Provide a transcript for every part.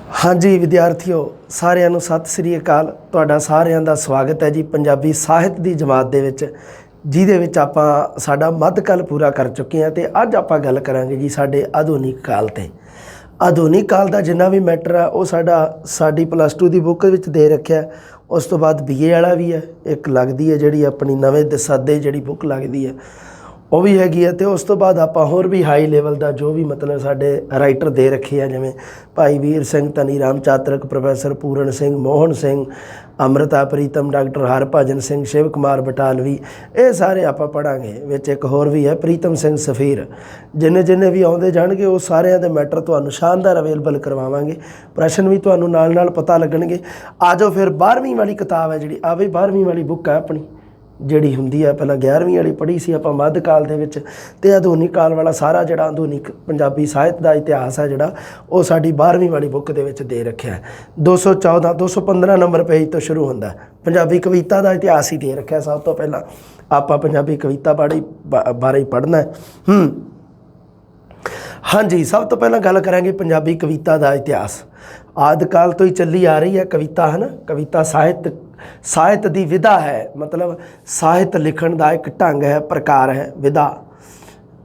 हाँ जी विद्यार्थियों सारिਆਂ ਨੂੰ ਸਤਿ ਸ੍ਰੀ ਅਕਾਲ। ਤੁਹਾਡਾ ਸਾਰਿਆਂ ਦਾ ਸਵਾਗਤ ਹੈ ਜੀ ਪੰਜਾਬੀ ਸਾਹਿਤ ਦੀ ਜਮਾਤ ਦੇ ਵਿੱਚ, ਜਿਹਦੇ ਵਿੱਚ ਆਪਾਂ ਸਾਡਾ ਮੱਧਕਾਲ ਪੂਰਾ ਕਰ ਚੁੱਕੇ ਹਾਂ ਤੇ ਅੱਜ ਆਪਾਂ ਗੱਲ ਕਰਾਂਗੇ ਜੀ ਸਾਡੇ ਆਧੁਨਿਕ ਕਾਲ ਤੇ। ਆਧੁਨਿਕ ਕਾਲ ਦਾ ਜਿੰਨਾ ਵੀ ਮੈਟਰ ਆ ਉਹ ਸਾਡੀ +2 ਦੀ ਬੁੱਕ ਵਿੱਚ ਦੇ ਰੱਖਿਆ। ਉਸ ਤੋਂ ਬਾਅਦ BA ਵਾਲਾ ਵੀ ਹੈ, ਇੱਕ ਲੱਗਦੀ ਹੈ ਜਿਹੜੀ ਆਪਣੀ ਨਵੇਂ ਸਾਦੇ ਜਿਹੜੀ ਬੁੱਕ ਲੱਗਦੀ ਹੈ ਉਹ भी हैगी है। तो उस तो बाद आप होर भी हाई लेवल का जो भी मतलब साढ़े राइटर दे रखे हैं, जिमें भाई वीर सिंह, धनी राम चातरक, प्रोफैसर पूरन सिंह, मोहन सिंह, अमृता प्रीतम, डॉक्टर हरभजन सिंह, शिव कुमार बटालवी, ये सारे आप पढ़ांगे। विच एक होर भी है प्रीतम सिंह सफीर। जिन्ने जिन्ने भी आउंदे जाणगे वो सारिਆਂ ਦੇ मैटर तुहानूं शानदार अवेलेबल करवावांगे। प्रश्न भी तुहानूं नाल नाल पता लगणगे। आ जाओ फिर 12वीं वाली किताब है जिहड़ी आ भी 12वीं वाली बुक है अपनी, ਜਿਹੜੀ ਹੁੰਦੀ ਆ ਪਹਿਲਾਂ 11ਵੀਂ ਵਾਲੀ ਪੜ੍ਹੀ ਸੀ ਆਪਾਂ ਮੱਧ ਕਾਲ ਦੇ ਵਿੱਚ, ਤੇ ਆਧੁਨਿਕ ਕਾਲ ਵਾਲਾ ਸਾਰਾ ਜਿਹੜਾ ਆਧੁਨਿਕ ਪੰਜਾਬੀ ਸਾਹਿਤ ਦਾ ਇਤਿਹਾਸ ਹੈ ਜਿਹੜਾ ਉਹ ਸਾਡੀ 12ਵੀਂ ਵਾਲੀ ਬੁੱਕ ਦੇ ਵਿੱਚ ਦੇ ਰੱਖਿਆ ਹੈ। 215 ਨੰਬਰ ਪੇਜ ਤੋਂ ਸ਼ੁਰੂ ਹੁੰਦਾ। ਪੰਜਾਬੀ ਕਵਿਤਾ ਦਾ ਇਤਿਹਾਸ ਹੀ ਦੇ ਰੱਖਿਆ। ਸਭ ਤੋਂ ਪਹਿਲਾਂ ਆਪਾਂ ਪੰਜਾਬੀ ਕਵਿਤਾ ਬਾਰੇ ਹੀ ਪੜ੍ਹਨਾ ਹੈ। हाँ जी, सब तो पहला गल करांगे पंजाबी कविता का इतिहास। आदि काल तो ही चली आ रही है कविता, है ना। कविता साहित्य की विधा है, मतलब साहित्य लिखण का एक ढंग है, प्रकार है, विधा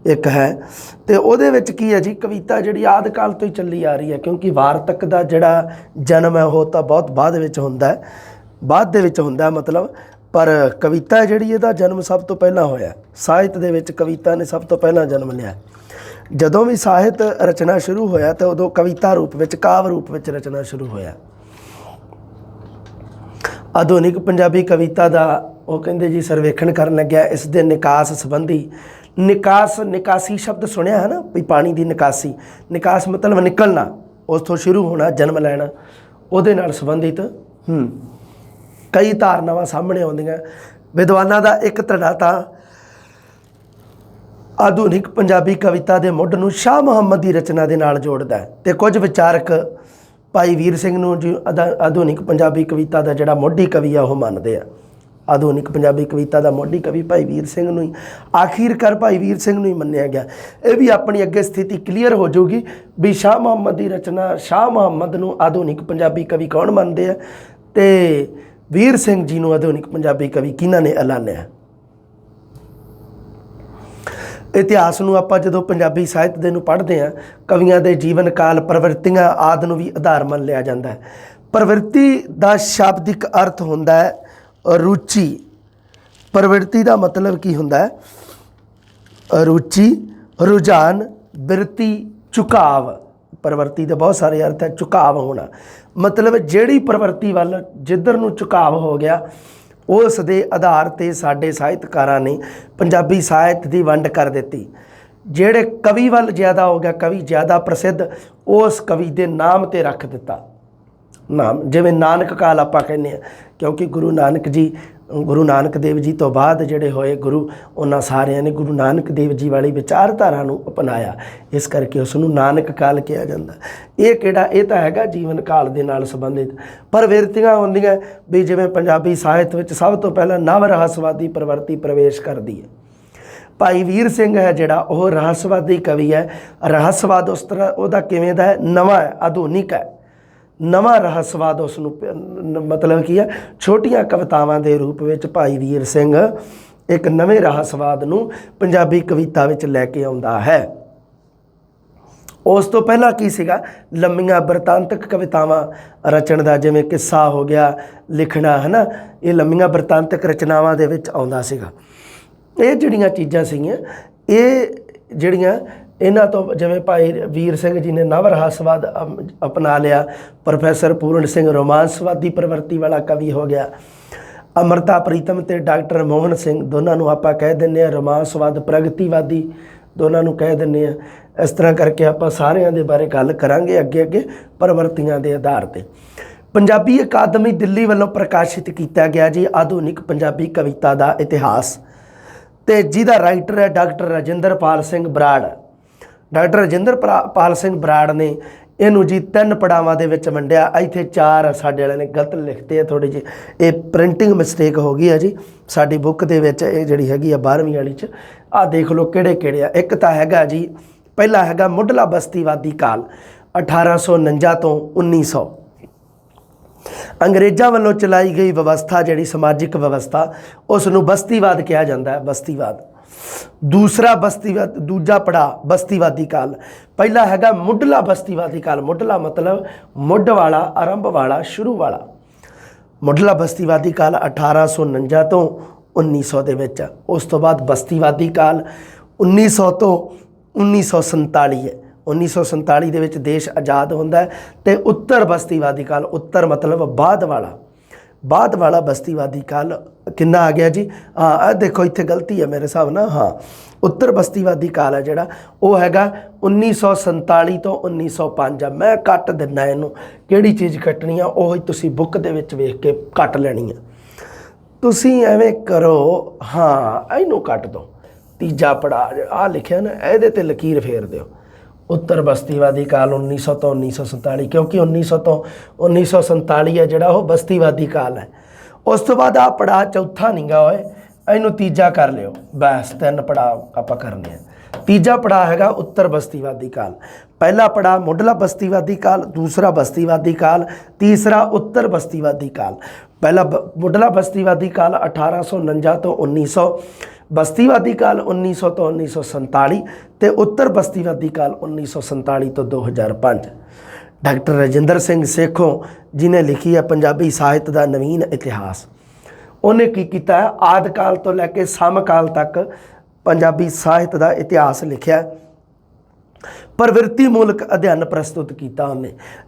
एक है। तो ਉਹਦੇ ਵਿੱਚ ਕੀ ਹੈ जी, कविता ਜਿਹੜੀ आदि काल तो ही चली आ रही है, क्योंकि वार्तक का ਜਿਹੜਾ जन्म है वो तो बहुत बाद ਵਿੱਚ ਹੁੰਦਾ ਹੈ, ਬਾਅਦ ਦੇ ਵਿੱਚ ਹੁੰਦਾ मतलब। पर कविता ਜਿਹੜੀ ਇਹਦਾ जन्म सब तो पहला होया। ਸਾਹਿਤ ਦੇ ਵਿੱਚ कविता ने सब तो पहला जन्म लिया। ਜਦੋਂ ਵੀ ਸਾਹਿਤ ਰਚਨਾ ਸ਼ੁਰੂ ਹੋਇਆ ਤਾਂ ਉਦੋਂ ਕਵਿਤਾ ਰੂਪ ਵਿੱਚ, ਕਾਵ ਰੂਪ ਵਿੱਚ ਰਚਨਾ ਸ਼ੁਰੂ ਹੋਇਆ। ਆਧੁਨਿਕ ਪੰਜਾਬੀ ਕਵਿਤਾ ਦਾ ਉਹ ਕਹਿੰਦੇ ਜੀ ਸਰਵੇਖਣ ਕਰਨ ਲੱਗਿਆ ਇਸ ਦੇ ਨਿਕਾਸ ਸੰਬੰਧੀ। ਨਿਕਾਸੀ ਸ਼ਬਦ ਸੁਣਿਆ ਹੈ ਨਾ, ਵੀ ਪਾਣੀ ਦੀ ਨਿਕਾਸੀ। ਨਿਕਾਸ ਮਤਲਬ ਨਿਕਲਣਾ, ਉਸ ਤੋਂ ਸ਼ੁਰੂ ਹੋਣਾ, ਜਨਮ ਲੈਣਾ। ਉਹਦੇ ਨਾਲ ਸੰਬੰਧਿਤ ਕਈ ਧਾਰਨਾਵਾਂ ਸਾਹਮਣੇ ਆਉਂਦੀਆਂ। ਵਿਦਵਾਨਾਂ ਦਾ ਇੱਕ ਧੜਾ ਤਾਂ ਆਧੁਨਿਕ ਪੰਜਾਬੀ ਕਵਿਤਾ ਦੇ ਮੁੱਢ ਨੂੰ ਸ਼ਾਹ ਮੁਹੰਮਦ ਦੀ ਰਚਨਾ ਦੇ ਨਾਲ ਜੋੜਦਾ ਹੈ, ਤੇ ਕੁਝ ਵਿਚਾਰਕ ਭਾਈ ਵੀਰ ਸਿੰਘ ਨੂੰ ਜੀ ਆਧੁਨਿਕ ਪੰਜਾਬੀ ਕਵਿਤਾ ਦਾ ਜਿਹੜਾ ਮੋਢੀ ਕਵੀ ਆ ਉਹ ਮੰਨਦੇ ਆ। ਆਧੁਨਿਕ ਪੰਜਾਬੀ ਕਵਿਤਾ ਦਾ ਮੋਢੀ ਕਵੀ ਭਾਈ ਵੀਰ ਸਿੰਘ ਨੂੰ ਹੀ, ਆਖਿਰਕਾਰ ਭਾਈ ਵੀਰ ਸਿੰਘ ਨੂੰ ਹੀ ਮੰਨਿਆ ਗਿਆ। ਇਹ ਵੀ ਆਪਣੀ ਅੱਗੇ ਸਥਿਤੀ ਕਲੀਅਰ ਹੋ ਜਾਊਗੀ ਵੀ ਸ਼ਾਹ ਮੁਹੰਮਦ ਦੀ ਰਚਨਾ, ਸ਼ਾਹ ਮੁਹੰਮਦ ਨੂੰ ਆਧੁਨਿਕ ਪੰਜਾਬੀ ਕਵੀ ਕੌਣ ਮੰਨਦੇ ਆ, ਤੇ ਵੀਰ ਸਿੰਘ ਜੀ ਨੂੰ ਆਧੁਨਿਕ ਪੰਜਾਬੀ ਕਵੀ ਕਿਹਨਾਂ ਨੇ ਐਲਾਨਿਆ। ਇਤਿਹਾਸ ਨੂੰ ਆਪਾਂ ਜਦੋਂ ਪੰਜਾਬੀ ਸਾਹਿਤ ਦੇ ਨੂੰ ਪੜ੍ਹਦੇ ਹਾਂ, ਕਵੀਆਂ ਦੇ ਜੀਵਨ ਕਾਲ, ਪ੍ਰਵਿਰਤੀਆਂ ਆਦਿ ਨੂੰ ਵੀ ਆਧਾਰ ਮੰਨ ਲਿਆ ਜਾਂਦਾ ਹੈ। ਪ੍ਰਵਿਰਤੀ ਦਾ ਸ਼ਾਬਦਿਕ ਅਰਥ ਹੁੰਦਾ ਹੈ ਰੁਚੀ। ਪ੍ਰਵਿਰਤੀ ਦਾ ਮਤਲਬ ਕੀ ਹੁੰਦਾ ਹੈ? ਰੁਚੀ, ਰੁਝਾਨ, ਬਿਰਤੀ, ਝੁਕਾਵ। ਪ੍ਰਵਿਰਤੀ ਦੇ ਬਹੁਤ ਸਾਰੇ ਅਰਥ ਹੈ। ਝੁਕਾਵ ਹੋਣਾ ਮਤਲਬ ਜਿਹੜੀ ਪ੍ਰਵਿਰਤੀ ਵੱਲ ਜਿੱਧਰ ਨੂੰ ਝੁਕਾਵ ਹੋ ਗਿਆ, ਉਸ ਦੇ ਆਧਾਰ 'ਤੇ ਸਾਡੇ ਸਾਹਿਤਕਾਰਾਂ ਨੇ ਪੰਜਾਬੀ ਸਾਹਿਤ ਦੀ ਵੰਡ ਕਰ ਦਿੱਤੀ। ਜਿਹੜੇ ਕਵੀ ਵੱਲ ਜ਼ਿਆਦਾ ਹੋ ਗਿਆ, ਕਵੀ ਜ਼ਿਆਦਾ ਪ੍ਰਸਿੱਧ, ਉਸ ਕਵੀ ਦੇ ਨਾਮ 'ਤੇ ਰੱਖ ਦਿੱਤਾ ਨਾਮ। ਜਿਵੇਂ ਨਾਨਕ ਕਾਲ ਆਪਾਂ ਕਹਿੰਦੇ ਹਾਂ, ਕਿਉਂਕਿ ਗੁਰੂ ਨਾਨਕ ਦੇਵ ਜੀ ਤੋਂ ਬਾਅਦ ਜਿਹੜੇ ਹੋਏ ਗੁਰੂ, ਉਹਨਾਂ ਸਾਰਿਆਂ ਨੇ ਗੁਰੂ ਨਾਨਕ ਦੇਵ ਜੀ ਵਾਲੀ ਵਿਚਾਰਧਾਰਾ ਨੂੰ ਅਪਣਾਇਆ, ਇਸ ਕਰਕੇ ਉਸ ਨੂੰ ਨਾਨਕ ਕਾਲ ਕਿਹਾ ਜਾਂਦਾ। ਇਹ ਕਿਹੜਾ, ਇਹ ਤਾਂ ਹੈਗਾ ਜੀਵਨ ਕਾਲ ਦੇ ਨਾਲ ਸੰਬੰਧਿਤ। ਪ੍ਰਵਿਰਤੀਆਂ ਹੁੰਦੀਆਂ ਵੀ ਜਿਵੇਂ ਪੰਜਾਬੀ ਸਾਹਿਤ ਵਿੱਚ ਸਭ ਤੋਂ ਪਹਿਲਾਂ ਨਵ ਰਹੱਸਵਾਦੀ ਪ੍ਰਵਿਰਤੀ ਪ੍ਰਵੇਸ਼ ਕਰਦੀ ਹੈ। ਭਾਈ ਵੀਰ ਸਿੰਘ ਹੈ ਜਿਹੜਾ, ਉਹ ਰਹੱਸਵਾਦੀ ਕਵੀ ਹੈ। ਰਹੱਸਵਾਦ ਉਸ ਤਰ੍ਹਾਂ ਉਹਦਾ ਕਿਵੇਂ ਦਾ ਹੈ? ਨਵਾਂ ਹੈ, ਆਧੁਨਿਕ ਹੈ। ਨਵਾਂ ਰਹੱਸਵਾਦ ਉਸ ਨੂੰ ਮਤਲਬ ਕੀ ਹੈ? ਛੋਟੀਆਂ ਕਵਿਤਾਵਾਂ ਦੇ ਰੂਪ ਵਿੱਚ ਭਾਈ ਵੀਰ ਸਿੰਘ ਇੱਕ ਨਵੇਂ ਰਹੱਸਵਾਦ ਨੂੰ ਪੰਜਾਬੀ ਕਵਿਤਾ ਵਿੱਚ ਲੈ ਕੇ ਆਉਂਦਾ ਹੈ। ਉਸ ਤੋਂ ਪਹਿਲਾਂ ਕੀ ਸੀਗਾ? ਲੰਮੀਆਂ ਬਿਰਤਾਂਤਕ ਕਵਿਤਾਵਾਂ ਰਚਣ ਦਾ, ਜਿਵੇਂ ਕਿੱਸਾ ਹੋ ਗਿਆ, ਲਿਖਣਾ, ਹੈ ਨਾ। ਇਹ ਲੰਮੀਆਂ ਬਿਰਤਾਂਤਕ ਰਚਨਾਵਾਂ ਦੇ ਵਿੱਚ ਆਉਂਦਾ ਸੀਗਾ। ਇਹ ਜਿਹੜੀਆਂ ਚੀਜ਼ਾਂ ਸੀਗੀਆਂ, ਇਹ ਜਿਹੜੀਆਂ ਇਹਨਾਂ ਤੋਂ ਜਿਵੇਂ ਭਾਈ ਵੀਰ ਸਿੰਘ ਜੀ ਨੇ ਨਵ ਰਹੱਸਵਾਦ ਅਪਣਾ ਲਿਆ। ਪ੍ਰੋਫੈਸਰ ਪੂਰਨ ਸਿੰਘ ਰੋਮਾਂਸਵਾਦੀ ਪ੍ਰਵਿਰਤੀ ਵਾਲਾ ਕਵੀ ਹੋ ਗਿਆ। ਅਮਰਤਾ ਪ੍ਰੀਤਮ ਤੇ ਡਾਕਟਰ ਮੋਹਨ ਸਿੰਘ, ਦੋਨਾਂ ਨੂੰ ਆਪਾਂ ਕਹਿ ਦਿੰਦੇ ਹਾਂ ਰੋਮਾਂਸਵਾਦ, ਪ੍ਰਗਤੀਵਾਦੀ, ਦੋਨਾਂ ਨੂੰ ਕਹਿ ਦਿੰਦੇ ਹਾਂ। ਇਸ ਤਰ੍ਹਾਂ ਕਰਕੇ ਆਪਾਂ ਸਾਰਿਆਂ ਦੇ ਬਾਰੇ ਗੱਲ ਕਰਾਂਗੇ ਅੱਗੇ ਪ੍ਰਵਿਰਤੀਆਂ ਦੇ ਆਧਾਰ 'ਤੇ। ਪੰਜਾਬੀ ਅਕਾਦਮੀ ਦਿੱਲੀ ਵੱਲੋਂ ਪ੍ਰਕਾਸ਼ਿਤ ਕੀਤਾ ਗਿਆ ਜੀ ਆਧੁਨਿਕ ਪੰਜਾਬੀ ਕਵਿਤਾ ਦਾ ਇਤਿਹਾਸ, ਤੇ ਜਿਹਦਾ ਰਾਈਟਰ ਹੈ ਡਾਕਟਰ ਰਾਜਿੰਦਰਪਾਲ ਸਿੰਘ ਬਰਾੜ। ਡਾਕਟਰ ਰਾਜਿੰਦਰਪਾਲ ਸਿੰਘ ਬਰਾੜ ਨੇ ਇਹਨੂੰ ਜੀ 3 ਪੜਾਵਾਂ ਦੇ ਵਿੱਚ ਵੰਡਿਆ। ਇੱਥੇ 4 ਸਾਡੇ ਵਾਲਿਆਂ ਨੇ ਗਲਤ ਲਿਖਤੇ ਆ ਥੋੜ੍ਹੀ ਜਿਹੀ, ਇਹ ਪ੍ਰਿੰਟਿੰਗ ਮਿਸਟੇਕ ਹੋ ਗਈ ਹੈ ਜੀ ਸਾਡੀ ਬੁੱਕ ਦੇ ਵਿੱਚ। ਇਹ ਜਿਹੜੀ ਹੈਗੀ ਆ 12ਵੀਂ ਵਾਲੀ 'ਚ, ਆਹ ਦੇਖ ਲਓ ਕਿਹੜੇ ਕਿਹੜੇ ਆ। ਇੱਕ ਤਾਂ ਹੈਗਾ ਜੀ, ਪਹਿਲਾ ਹੈਗਾ ਮੁੱਢਲਾ ਬਸਤੀਵਾਦੀ ਕਾਲ। 1849 ਤੋਂ 1900। ਅੰਗਰੇਜ਼ਾਂ ਵੱਲੋਂ ਚਲਾਈ ਗਈ ਵਿਵਸਥਾ ਜਿਹੜੀ ਸਮਾਜਿਕ ਵਿਵਸਥਾ ਉਸ ਨੂੰ ਬਸਤੀਵਾਦ ਕਿਹਾ ਜਾਂਦਾ ਹੈ। ਬਸਤੀਵਾਦ। ਦੂਸਰਾ ਬਸਤੀਵਾਦ, ਦੂਜਾ ਪੜਾਅ ਬਸਤੀਵਾਦੀ ਕਾਲ। ਪਹਿਲਾ ਹੈਗਾ ਮੁੱਢਲਾ ਬਸਤੀਵਾਦੀ ਕਾਲ। ਮੁੱਢਲਾ ਮਤਲਬ ਮੁੱਢ ਵਾਲਾ, ਆਰੰਭ ਵਾਲਾ, ਸ਼ੁਰੂ ਵਾਲਾ। ਮੁੱਢਲਾ ਬਸਤੀਵਾਦੀ ਕਾਲ 1849 ਤੋਂ 1900 ਦੇ ਵਿੱਚ। ਉਸ ਤੋਂ ਬਾਅਦ ਬਸਤੀਵਾਦੀ ਕਾਲ 1900 ਤੋਂ 1947 ਹੈ। 1947 ਦੇ ਵਿੱਚ ਦੇਸ਼ ਆਜ਼ਾਦ ਹੁੰਦਾ ਹੈ। ਅਤੇ ਉੱਤਰ ਬਸਤੀਵਾਦੀ ਕਾਲ, ਉੱਤਰ ਮਤਲਬ ਬਾਅਦ ਵਾਲਾ ਬਸਤੀਵਾਦੀ ਕਾਲ ਕਿੰਨਾ ਆ ਗਿਆ ਜੀ? ਹਾਂ, ਦੇਖੋ ਇੱਥੇ ਗਲਤੀ ਹੈ ਮੇਰੇ ਹਿਸਾਬ ਨਾਲ। ਹਾਂ, ਉੱਤਰ ਬਸਤੀਵਾਦੀ ਕਾਲ ਹੈ ਜਿਹੜਾ ਉਹ ਹੈਗਾ 1947 ਤੋਂ 1905 ਆ। ਮੈਂ ਕੱਟ ਦਿੰਦਾ ਇਹਨੂੰ, ਕਿਹੜੀ ਚੀਜ਼ ਕੱਟਣੀ ਆ ਉਹ ਹੀ ਤੁਸੀਂ ਬੁੱਕ ਦੇ ਵਿੱਚ ਵੇਖ ਕੇ ਕੱਟ ਲੈਣੀ ਆ। ਤੁਸੀਂ ਐਵੇਂ ਕਰੋ, ਹਾਂ ਇਹਨੂੰ ਕੱਟ ਦਿਓ। ਤੀਜਾ ਪੜਾਅ ਆਹ ਲਿਖਿਆ ਨਾ, ਇਹਦੇ 'ਤੇ ਲਕੀਰ ਫੇਰ ਦਿਓ। ਉੱਤਰ ਬਸਤੀਵਾਦੀ ਕਾਲ 1900 ਤੋਂ 1947, ਕਿਉਂਕਿ 1900 ਤੋਂ 1947 ਹੈ ਜਿਹੜਾ ਉਹ ਬਸਤੀਵਾਦੀ ਕਾਲ ਹੈ। ਉਸ ਤੋਂ ਬਾਅਦ ਆਹ ਪੜਾਅ ਚੌਥਾ ਨਹੀਂ ਗਾ ਓਏ, ਇਹਨੂੰ ਤੀਜਾ ਕਰ ਲਿਓ। ਬਸ 3 ਪੜਾਅ ਆਪਾਂ ਕਰਨੇ ਆ। ਤੀਜਾ ਪੜਾਅ ਹੈਗਾ ਉੱਤਰ ਬਸਤੀਵਾਦੀ ਕਾਲ। ਪਹਿਲਾ ਪੜਾਅ ਮੁੱਢਲਾ ਬਸਤੀਵਾਦੀ ਕਾਲ, ਦੂਸਰਾ ਬਸਤੀਵਾਦੀ ਕਾਲ, ਤੀਸਰਾ ਉੱਤਰ ਬਸਤੀਵਾਦੀ ਕਾਲ। ਪਹਿਲਾ ਮੁੱਢਲਾ ਬਸਤੀਵਾਦੀ ਕਾਲ 1849 ਤੋਂ 1900, ਬਸਤੀਵਾਦੀ ਕਾਲ 1900 ਤੋਂ 1947 ਅਤੇ ਉੱਤਰ ਬਸਤੀਵਾਦੀ ਕਾਲ 1947 ਤੋਂ 2005। ਡਾਕਟਰ ਰਜਿੰਦਰ ਸਿੰਘ ਸੇਖੋਂ ਜਿਹਨੇ ਲਿਖੀ ਹੈ ਪੰਜਾਬੀ ਸਾਹਿਤ ਦਾ ਨਵੀਨ ਇਤਿਹਾਸ, ਉਹਨੇ ਕੀ ਕੀਤਾ ਹੈ, ਆਦਿ ਕਾਲ ਤੋਂ ਲੈ ਕੇ ਸਮਕਾਲ ਤੱਕ ਪੰਜਾਬੀ ਸਾਹਿਤ ਦਾ ਇਤਿਹਾਸ ਲਿਖਿਆ। ਪ੍ਰਵਿਰਤੀ ਮੂਲਕ ਅਧਿਐਨ ਪ੍ਰਸਤੁਤ ਕੀਤਾ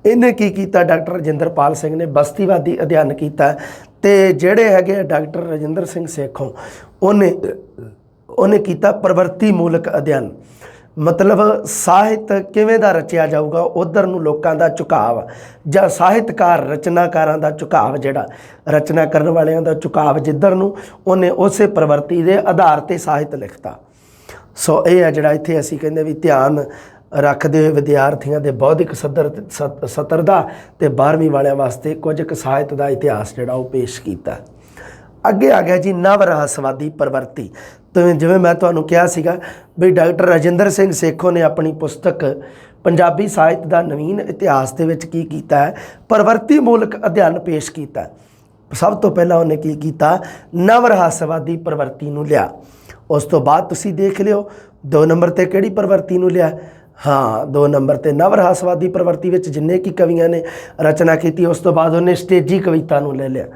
ਇਹਨੇ ਕੀ ਕੀਤਾ, ਡਾਕਟਰ ਰਜਿੰਦਰਪਾਲ ਸਿੰਘ ਨੇ ਬਸਤੀਵਾਦੀ ਅਧਿਐਨ ਕੀਤਾ। ਅਤੇ ਜਿਹੜੇ ਹੈਗੇ ਡਾਕਟਰ ਰਜਿੰਦਰ ਸਿੰਘ ਸੇਖੋਂ ਉਹਨੇ ਕੀਤਾ ਪ੍ਰਵਿਰਤੀ ਮੂਲਕ ਅਧਿਐਨ। ਮਤਲਬ ਸਾਹਿਤ ਕਿਵੇਂ ਦਾ ਰਚਿਆ ਜਾਊਗਾ, ਉੱਧਰ ਨੂੰ ਲੋਕਾਂ ਦਾ ਝੁਕਾਵ ਜਾਂ ਸਾਹਿਤਕਾਰ ਰਚਨਾਕਾਰਾਂ ਦਾ ਝੁਕਾਵ, ਜਿਹੜਾ ਰਚਨਾ ਕਰਨ ਵਾਲਿਆਂ ਦਾ ਝੁਕਾਵ ਜਿੱਧਰ ਨੂੰ, ਉਹਨੇ ਉਸੇ ਪ੍ਰਵਿਰਤੀ ਦੇ ਆਧਾਰ 'ਤੇ ਸਾਹਿਤ ਲਿਖਤਾ। ਸੋ ਇਹ ਹੈ ਜਿਹੜਾ ਇੱਥੇ ਅਸੀਂ ਕਹਿੰਦੇ ਵੀ ਧਿਆਨ ਰੱਖਦੇ ਹੋਏ ਵਿਦਿਆਰਥੀਆਂ ਦੇ ਬੌਧਿਕ ਸਤਰ ਦਾ ਅਤੇ 12ਵੀਂ ਵਾਲਿਆਂ ਵਾਸਤੇ ਕੁਝ ਕੁ ਸਾਹਿਤ ਦਾ ਇਤਿਹਾਸ ਜਿਹੜਾ ਉਹ ਪੇਸ਼ ਕੀਤਾ। ਅੱਗੇ ਆ ਗਿਆ ਜੀ ਨਵ ਰਹੱਸਵਾਦੀ ਪ੍ਰਵਿਰਤੀ। ਜਿਵੇਂ ਮੈਂ ਤੁਹਾਨੂੰ ਕਿਹਾ ਸੀਗਾ ਵੀ ਡਾਕਟਰ ਰਜਿੰਦਰ ਸਿੰਘ ਸੇਖੋਂ ਨੇ ਆਪਣੀ ਪੁਸਤਕ ਪੰਜਾਬੀ ਸਾਹਿਤ ਦਾ ਨਵੀਨ ਇਤਿਹਾਸ ਦੇ ਵਿੱਚ ਕੀ ਕੀਤਾ ਹੈ, ਪ੍ਰਵਿਰਤੀ ਮੂਲਕ ਅਧਿਐਨ ਪੇਸ਼ ਕੀਤਾ। ਸਭ ਤੋਂ ਪਹਿਲਾਂ ਉਹਨੇ ਕੀ ਕੀਤਾ, ਨਵ ਰਹੱਸਵਾਦੀ ਪ੍ਰਵਿਰਤੀ ਨੂੰ ਲਿਆ। ਉਸ ਤੋਂ ਬਾਅਦ ਤੁਸੀਂ ਦੇਖ ਲਿਓ 2 ਨੰਬਰ 'ਤੇ ਕਿਹੜੀ ਪ੍ਰਵਿਰਤੀ ਨੂੰ ਲਿਆ। ਹਾਂ, 2 ਨੰਬਰ 'ਤੇ ਨਵ ਰਹੱਸਵਾਦੀ ਪ੍ਰਵਿਰਤੀ ਵਿੱਚ ਜਿੰਨੇ ਕੀ ਕਵੀਆਂ ਨੇ ਰਚਨਾ ਕੀਤੀ। ਉਸ ਤੋਂ ਬਾਅਦ ਉਹਨੇ ਸਟੇਜੀ ਕਵਿਤਾ ਨੂੰ ਲੈ ਲਿਆ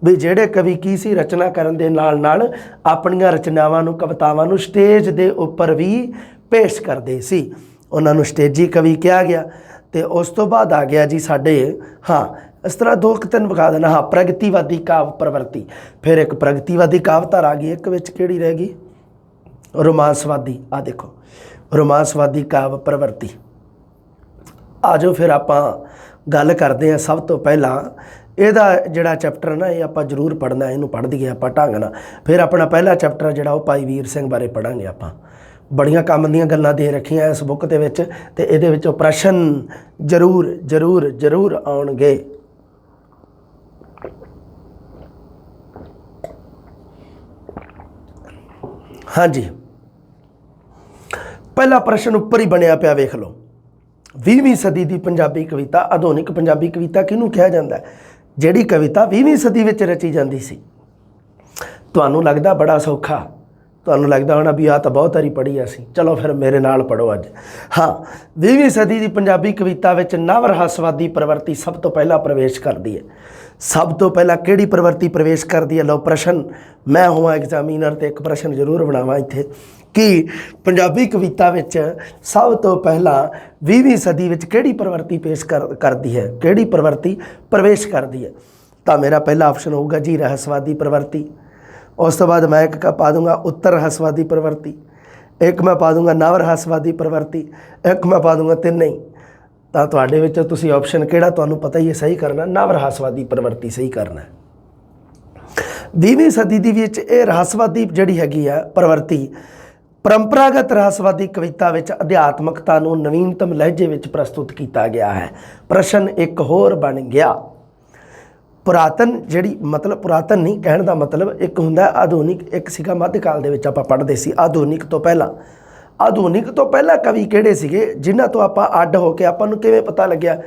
ਵੀ ਜਿਹੜੇ ਕਵੀ ਕੀ ਸੀ, ਰਚਨਾ ਕਰਨ ਦੇ ਨਾਲ ਆਪਣੀਆਂ ਰਚਨਾਵਾਂ ਨੂੰ, ਕਵਿਤਾਵਾਂ ਨੂੰ ਸਟੇਜ ਦੇ ਉੱਪਰ ਵੀ ਪੇਸ਼ ਕਰਦੇ ਸੀ, ਉਹਨਾਂ ਨੂੰ ਸਟੇਜੀ ਕਵੀ ਕਿਹਾ ਗਿਆ। ਅਤੇ ਉਸ ਤੋਂ ਬਾਅਦ ਆ ਗਿਆ ਜੀ ਸਾਡੇ, ਹਾਂ ਇਸ ਤਰ੍ਹਾਂ 2-3 ਵਿਖਾ ਦੇਣਾ। ਹਾਂ, ਪ੍ਰਗਤੀਵਾਦੀ ਕਾਵਿ ਪ੍ਰਵਿਰਤੀ। ਫਿਰ ਇੱਕ ਪ੍ਰਗਤੀਵਾਦੀ ਕਾਵਿਧਾਰਾ ਆ ਗਈ, ਇੱਕ ਵਿੱਚ ਕਿਹੜੀ ਰਹਿ ਗਈ, ਰੋਮਾਂਸਵਾਦੀ। ਆਹ ਦੇਖੋ, ਰੋਮਾਂਸਵਾਦੀ ਕਾਵਿ ਪ੍ਰਵਿਰਤੀ। ਆ ਜਾਓ ਫਿਰ ਆਪਾਂ ਗੱਲ ਕਰਦੇ ਹਾਂ। ਸਭ ਤੋਂ ਪਹਿਲਾਂ ਇਹਦਾ ਜਿਹੜਾ ਚੈਪਟਰ ਨਾ ਇਹ ਆਪਾਂ ਜ਼ਰੂਰ ਪੜ੍ਹਨਾ, ਇਹਨੂੰ ਪੜ੍ਹ ਦਈਏ ਆਪਾਂ ਢੰਗ ਨਾਲ। ਫਿਰ ਆਪਣਾ ਪਹਿਲਾ ਚੈਪਟਰ ਜਿਹੜਾ ਉਹ ਭਾਈ ਵੀਰ ਸਿੰਘ ਬਾਰੇ ਪੜ੍ਹਾਂਗੇ ਆਪਾਂ। ਬੜੀਆਂ ਕੰਮ ਦੀਆਂ ਗੱਲਾਂ ਦੇ ਰੱਖੀਆਂ ਇਸ ਬੁੱਕ ਦੇ ਵਿੱਚ, ਅਤੇ ਇਹਦੇ ਵਿੱਚੋਂ ਪ੍ਰਸ਼ਨ ਜ਼ਰੂਰ ਆਉਣਗੇ। ਹਾਂਜੀ, ਪਹਿਲਾ ਪ੍ਰਸ਼ਨ ਉੱਪਰ ਹੀ ਬਣਿਆ ਪਿਆ, ਵੇਖ ਲਓ। 20ਵੀਂ ਸਦੀ ਦੀ ਪੰਜਾਬੀ ਕਵਿਤਾ। ਆਧੁਨਿਕ ਪੰਜਾਬੀ ਕਵਿਤਾ ਕਿਹਨੂੰ ਕਿਹਾ ਜਾਂਦਾ? ਜਿਹੜੀ ਕਵਿਤਾ 20ਵੀਂ ਸਦੀ ਵਿੱਚ ਰਚੀ ਜਾਂਦੀ ਸੀ। ਤੁਹਾਨੂੰ ਲੱਗਦਾ ਬੜਾ ਸੌਖਾ, ਤੁਹਾਨੂੰ ਲੱਗਦਾ ਹੋਣਾ ਵੀ ਆਹ ਤਾਂ ਬਹੁਤ ਵਾਰੀ ਪੜ੍ਹੀ ਅਸੀਂ। ਚਲੋ ਫਿਰ ਮੇਰੇ ਨਾਲ ਪੜ੍ਹੋ ਅੱਜ। ਹਾਂ, 20ਵੀਂ ਸਦੀ ਦੀ ਪੰਜਾਬੀ ਕਵਿਤਾ ਵਿੱਚ ਨਵ ਰਹੱਸਵਾਦੀ ਪ੍ਰਵਿਰਤੀ ਸਭ ਤੋਂ ਪਹਿਲਾਂ ਪ੍ਰਵੇਸ਼ ਕਰਦੀ ਹੈ। ਸਭ ਤੋਂ ਪਹਿਲਾਂ ਕਿਹੜੀ ਪ੍ਰਵਿਰਤੀ ਪ੍ਰਵੇਸ਼ ਕਰਦੀ ਹੈ? ਲਓ ਪ੍ਰਸ਼ਨ, ਮੈਂ ਹੋਵਾਂ ਐਗਜ਼ਾਮੀਨਰ ਅਤੇ ਇੱਕ ਪ੍ਰਸ਼ਨ ਜ਼ਰੂਰ ਬਣਾਵਾਂ ਇੱਥੇ ਕਿ ਪੰਜਾਬੀ ਕਵਿਤਾ ਵਿੱਚ ਸਭ ਤੋਂ ਪਹਿਲਾਂ 20ਵੀਂ ਸਦੀ ਵਿੱਚ ਕਿਹੜੀ ਪ੍ਰਵਿਰਤੀ ਪੇਸ਼ ਕਰਦੀ ਹੈ, ਕਿਹੜੀ ਪ੍ਰਵਿਰਤੀ ਪ੍ਰਵੇਸ਼ ਕਰਦੀ ਹੈ? ਤਾਂ ਮੇਰਾ ਪਹਿਲਾ ਆਪਸ਼ਨ ਹੋਊਗਾ ਜੀ ਰਹੱਸਵਾਦੀ ਪ੍ਰਵਿਰਤੀ। ਉਸ ਤੋਂ ਬਾਅਦ ਮੈਂ ਇੱਕ ਪਾ ਦੂੰਗਾ ਉੱਤਰ ਰਹੱਸਵਾਦੀ ਪ੍ਰਵਿਰਤੀ, ਇੱਕ ਮੈਂ ਪਾ ਦੂੰਗਾ ਨਵ ਰਹੱਸਵਾਦੀ ਪ੍ਰਵਿਰਤੀ, ਇੱਕ ਮੈਂ ਪਾ ਦੂੰਗਾ ਤਿੰਨੇ ਹੀ। ਤਾਂ ਤੁਹਾਡੇ ਵਿੱਚੋਂ ਤੁਸੀਂ ਆਪਸ਼ਨ ਕਿਹੜਾ ਤੁਹਾਨੂੰ ਪਤਾ ਹੀ ਹੈ ਸਹੀ ਕਰਨਾ, ਨਵ ਰਹੱਸਵਾਦੀ ਪ੍ਰਵਿਰਤੀ ਸਹੀ ਕਰਨਾ। 20ਵੀਂ ਸਦੀ ਦੇ ਵਿੱਚ ਇਹ ਰਹੱਸਵਾਦੀ ਜਿਹੜੀ ਹੈਗੀ ਆ ਪ੍ਰਵਿਰਤੀ, ਪਰੰਪਰਾਗਤ ਰਹੱਸਵਾਦੀ ਕਵਿਤਾ ਵਿੱਚ ਅਧਿਆਤਮਕਤਾ ਨੂੰ ਨਵੀਨਤਮ ਲਹਿਜੇ ਵਿੱਚ ਪ੍ਰਸਤੁਤ ਕੀਤਾ ਗਿਆ ਹੈ। ਪ੍ਰਸ਼ਨ ਇੱਕ ਹੋਰ ਬਣ ਗਿਆ। ਪੁਰਾਤਨ ਜਿਹੜੀ, ਮਤਲਬ ਪੁਰਾਤਨ ਨਹੀਂ ਕਹਿਣ ਦਾ ਮਤਲਬ, ਇੱਕ ਹੁੰਦਾ ਆਧੁਨਿਕ, ਇੱਕ ਸੀਗਾ ਮੱਧਕਾਲ ਦੇ ਵਿੱਚ ਆਪਾਂ ਪੜ੍ਹਦੇ ਸੀ ਆਧੁਨਿਕ ਤੋਂ ਪਹਿਲਾਂ। ਆਧੁਨਿਕ ਤੋਂ ਪਹਿਲਾਂ ਕਵੀ ਕਿਹੜੇ ਸੀਗੇ ਜਿਨ੍ਹਾਂ ਤੋਂ ਆਪਾਂ ਅੱਡ ਹੋ ਕੇ ਆਪਾਂ ਨੂੰ ਕਿਵੇਂ ਪਤਾ ਲੱਗਿਆ,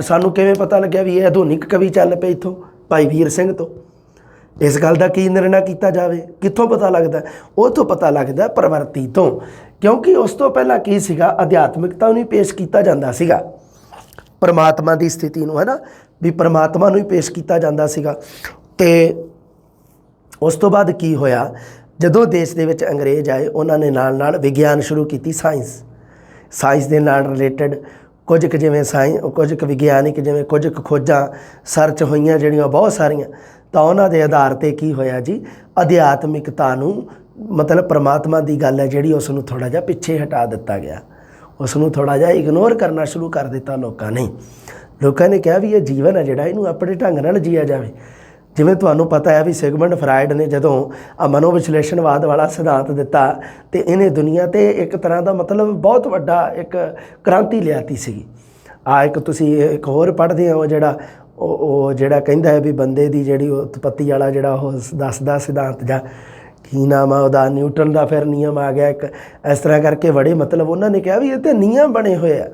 ਸਾਨੂੰ ਕਿਵੇਂ ਪਤਾ ਲੱਗਿਆ ਵੀ ਇਹ ਆਧੁਨਿਕ ਕਵੀ ਚੱਲ ਪਏ ਇੱਥੋਂ ਭਾਈ ਵੀਰ ਸਿੰਘ ਤੋਂ? ਇਸ ਗੱਲ ਦਾ ਕੀ ਨਿਰਣਾ ਕੀਤਾ ਜਾਵੇ? ਕਿੱਥੋਂ ਪਤਾ ਲੱਗਦਾ? ਉਹ ਤੋਂ ਪਤਾ ਲੱਗਦਾ ਪ੍ਰਵਰਤੀ ਤੋਂ, ਕਿਉਂਕਿ ਉਸ ਤੋਂ ਪਹਿਲਾਂ ਕੀ ਸੀਗਾ, ਅਧਿਆਤਮਿਕਤਾ ਨੂੰ ਹੀ ਪੇਸ਼ ਕੀਤਾ ਜਾਂਦਾ ਸੀਗਾ, ਪਰਮਾਤਮਾ ਦੀ ਸਥਿਤੀ ਨੂੰ, ਹੈ ਨਾ, ਵੀ ਪਰਮਾਤਮਾ ਨੂੰ ਹੀ ਪੇਸ਼ ਕੀਤਾ ਜਾਂਦਾ ਸੀਗਾ। ਅਤੇ ਉਸ ਤੋਂ ਬਾਅਦ ਕੀ ਹੋਇਆ, ਜਦੋਂ ਦੇਸ਼ ਦੇ ਵਿੱਚ ਅੰਗਰੇਜ਼ ਆਏ ਉਹਨਾਂ ਨੇ ਨਾਲ ਨਾਲ ਵਿਗਿਆਨ ਸ਼ੁਰੂ ਕੀਤੀ, ਸਾਇੰਸ ਦੇ ਨਾਲ ਰਿਲੇਟਡ ਕੁਝ ਕੁ ਜਿਵੇਂ ਕੁਝ ਕੁ ਵਿਗਿਆਨਿਕ ਜਿਵੇਂ ਕੁਝ ਕੁ ਖੋਜਾਂ ਸਰਚ ਹੋਈਆਂ ਜਿਹੜੀਆਂ ਬਹੁਤ ਸਾਰੀਆਂ, ਤਾਂ ਉਹਨਾਂ ਦੇ ਆਧਾਰ 'ਤੇ ਕੀ ਹੋਇਆ ਜੀ, ਅਧਿਆਤਮਿਕਤਾ ਨੂੰ ਮਤਲਬ ਪਰਮਾਤਮਾ ਦੀ ਗੱਲ ਹੈ ਜਿਹੜੀ ਉਸ ਨੂੰ ਥੋੜ੍ਹਾ ਜਿਹਾ ਪਿੱਛੇ ਹਟਾ ਦਿੱਤਾ ਗਿਆ, ਉਸ ਨੂੰ ਥੋੜ੍ਹਾ ਜਿਹਾ ਇਗਨੋਰ ਕਰਨਾ ਸ਼ੁਰੂ ਕਰ ਦਿੱਤਾ ਲੋਕਾਂ ਨੇ ਕਿਹਾ ਵੀ ਇਹ ਜੀਵਨ ਹੈ ਜਿਹੜਾ ਇਹਨੂੰ ਆਪਣੇ ਢੰਗ ਨਾਲ ਜੀਆ ਜਾਵੇ। ਜਿਵੇਂ ਤੁਹਾਨੂੰ ਪਤਾ ਹੈ ਵੀ ਸਿਗਮੰਡ ਫਰਾਇਡ ਨੇ ਜਦੋਂ ਮਨੋਵਿਸ਼ਲੇਸ਼ਣਵਾਦ ਵਾਲਾ ਸਿਧਾਂਤ ਦਿੱਤਾ ਤੇ ਇਹਨੇ ਦੁਨੀਆ 'ਤੇ ਇੱਕ ਤਰ੍ਹਾਂ ਦਾ ਮਤਲਬ ਬਹੁਤ ਵੱਡਾ ਇੱਕ ਕ੍ਰਾਂਤੀ ਲਿਆਤੀ ਸੀਗੀ। ਇੱਕ ਤੁਸੀਂ ਇੱਕ ਹੋਰ ਪੜ੍ਹਦੇ ਹੋ ਉਹ ਜਿਹੜਾ ਕਹਿੰਦਾ ਹੈ ਵੀ ਬੰਦੇ ਦੀ ਜਿਹੜੀ ਉਤਪੱਤੀ ਵਾਲਾ ਜਿਹੜਾ ਉਹ ਦੱਸਦਾ ਸਿਧਾਂਤ ਜਾਂ ਕੀ ਨਾਮ ਆ ਉਹਦਾ, ਨਿਊਟਨ ਦਾ ਫਿਰ ਨਿਯਮ ਆ ਗਿਆ ਇੱਕ, ਇਸ ਤਰ੍ਹਾਂ ਕਰਕੇ ਬੜੇ ਮਤਲਬ ਉਹਨਾਂ ਨੇ ਕਿਹਾ ਵੀ ਇਹ 'ਤੇ ਨਿਯਮ ਬਣੇ ਹੋਏ ਆ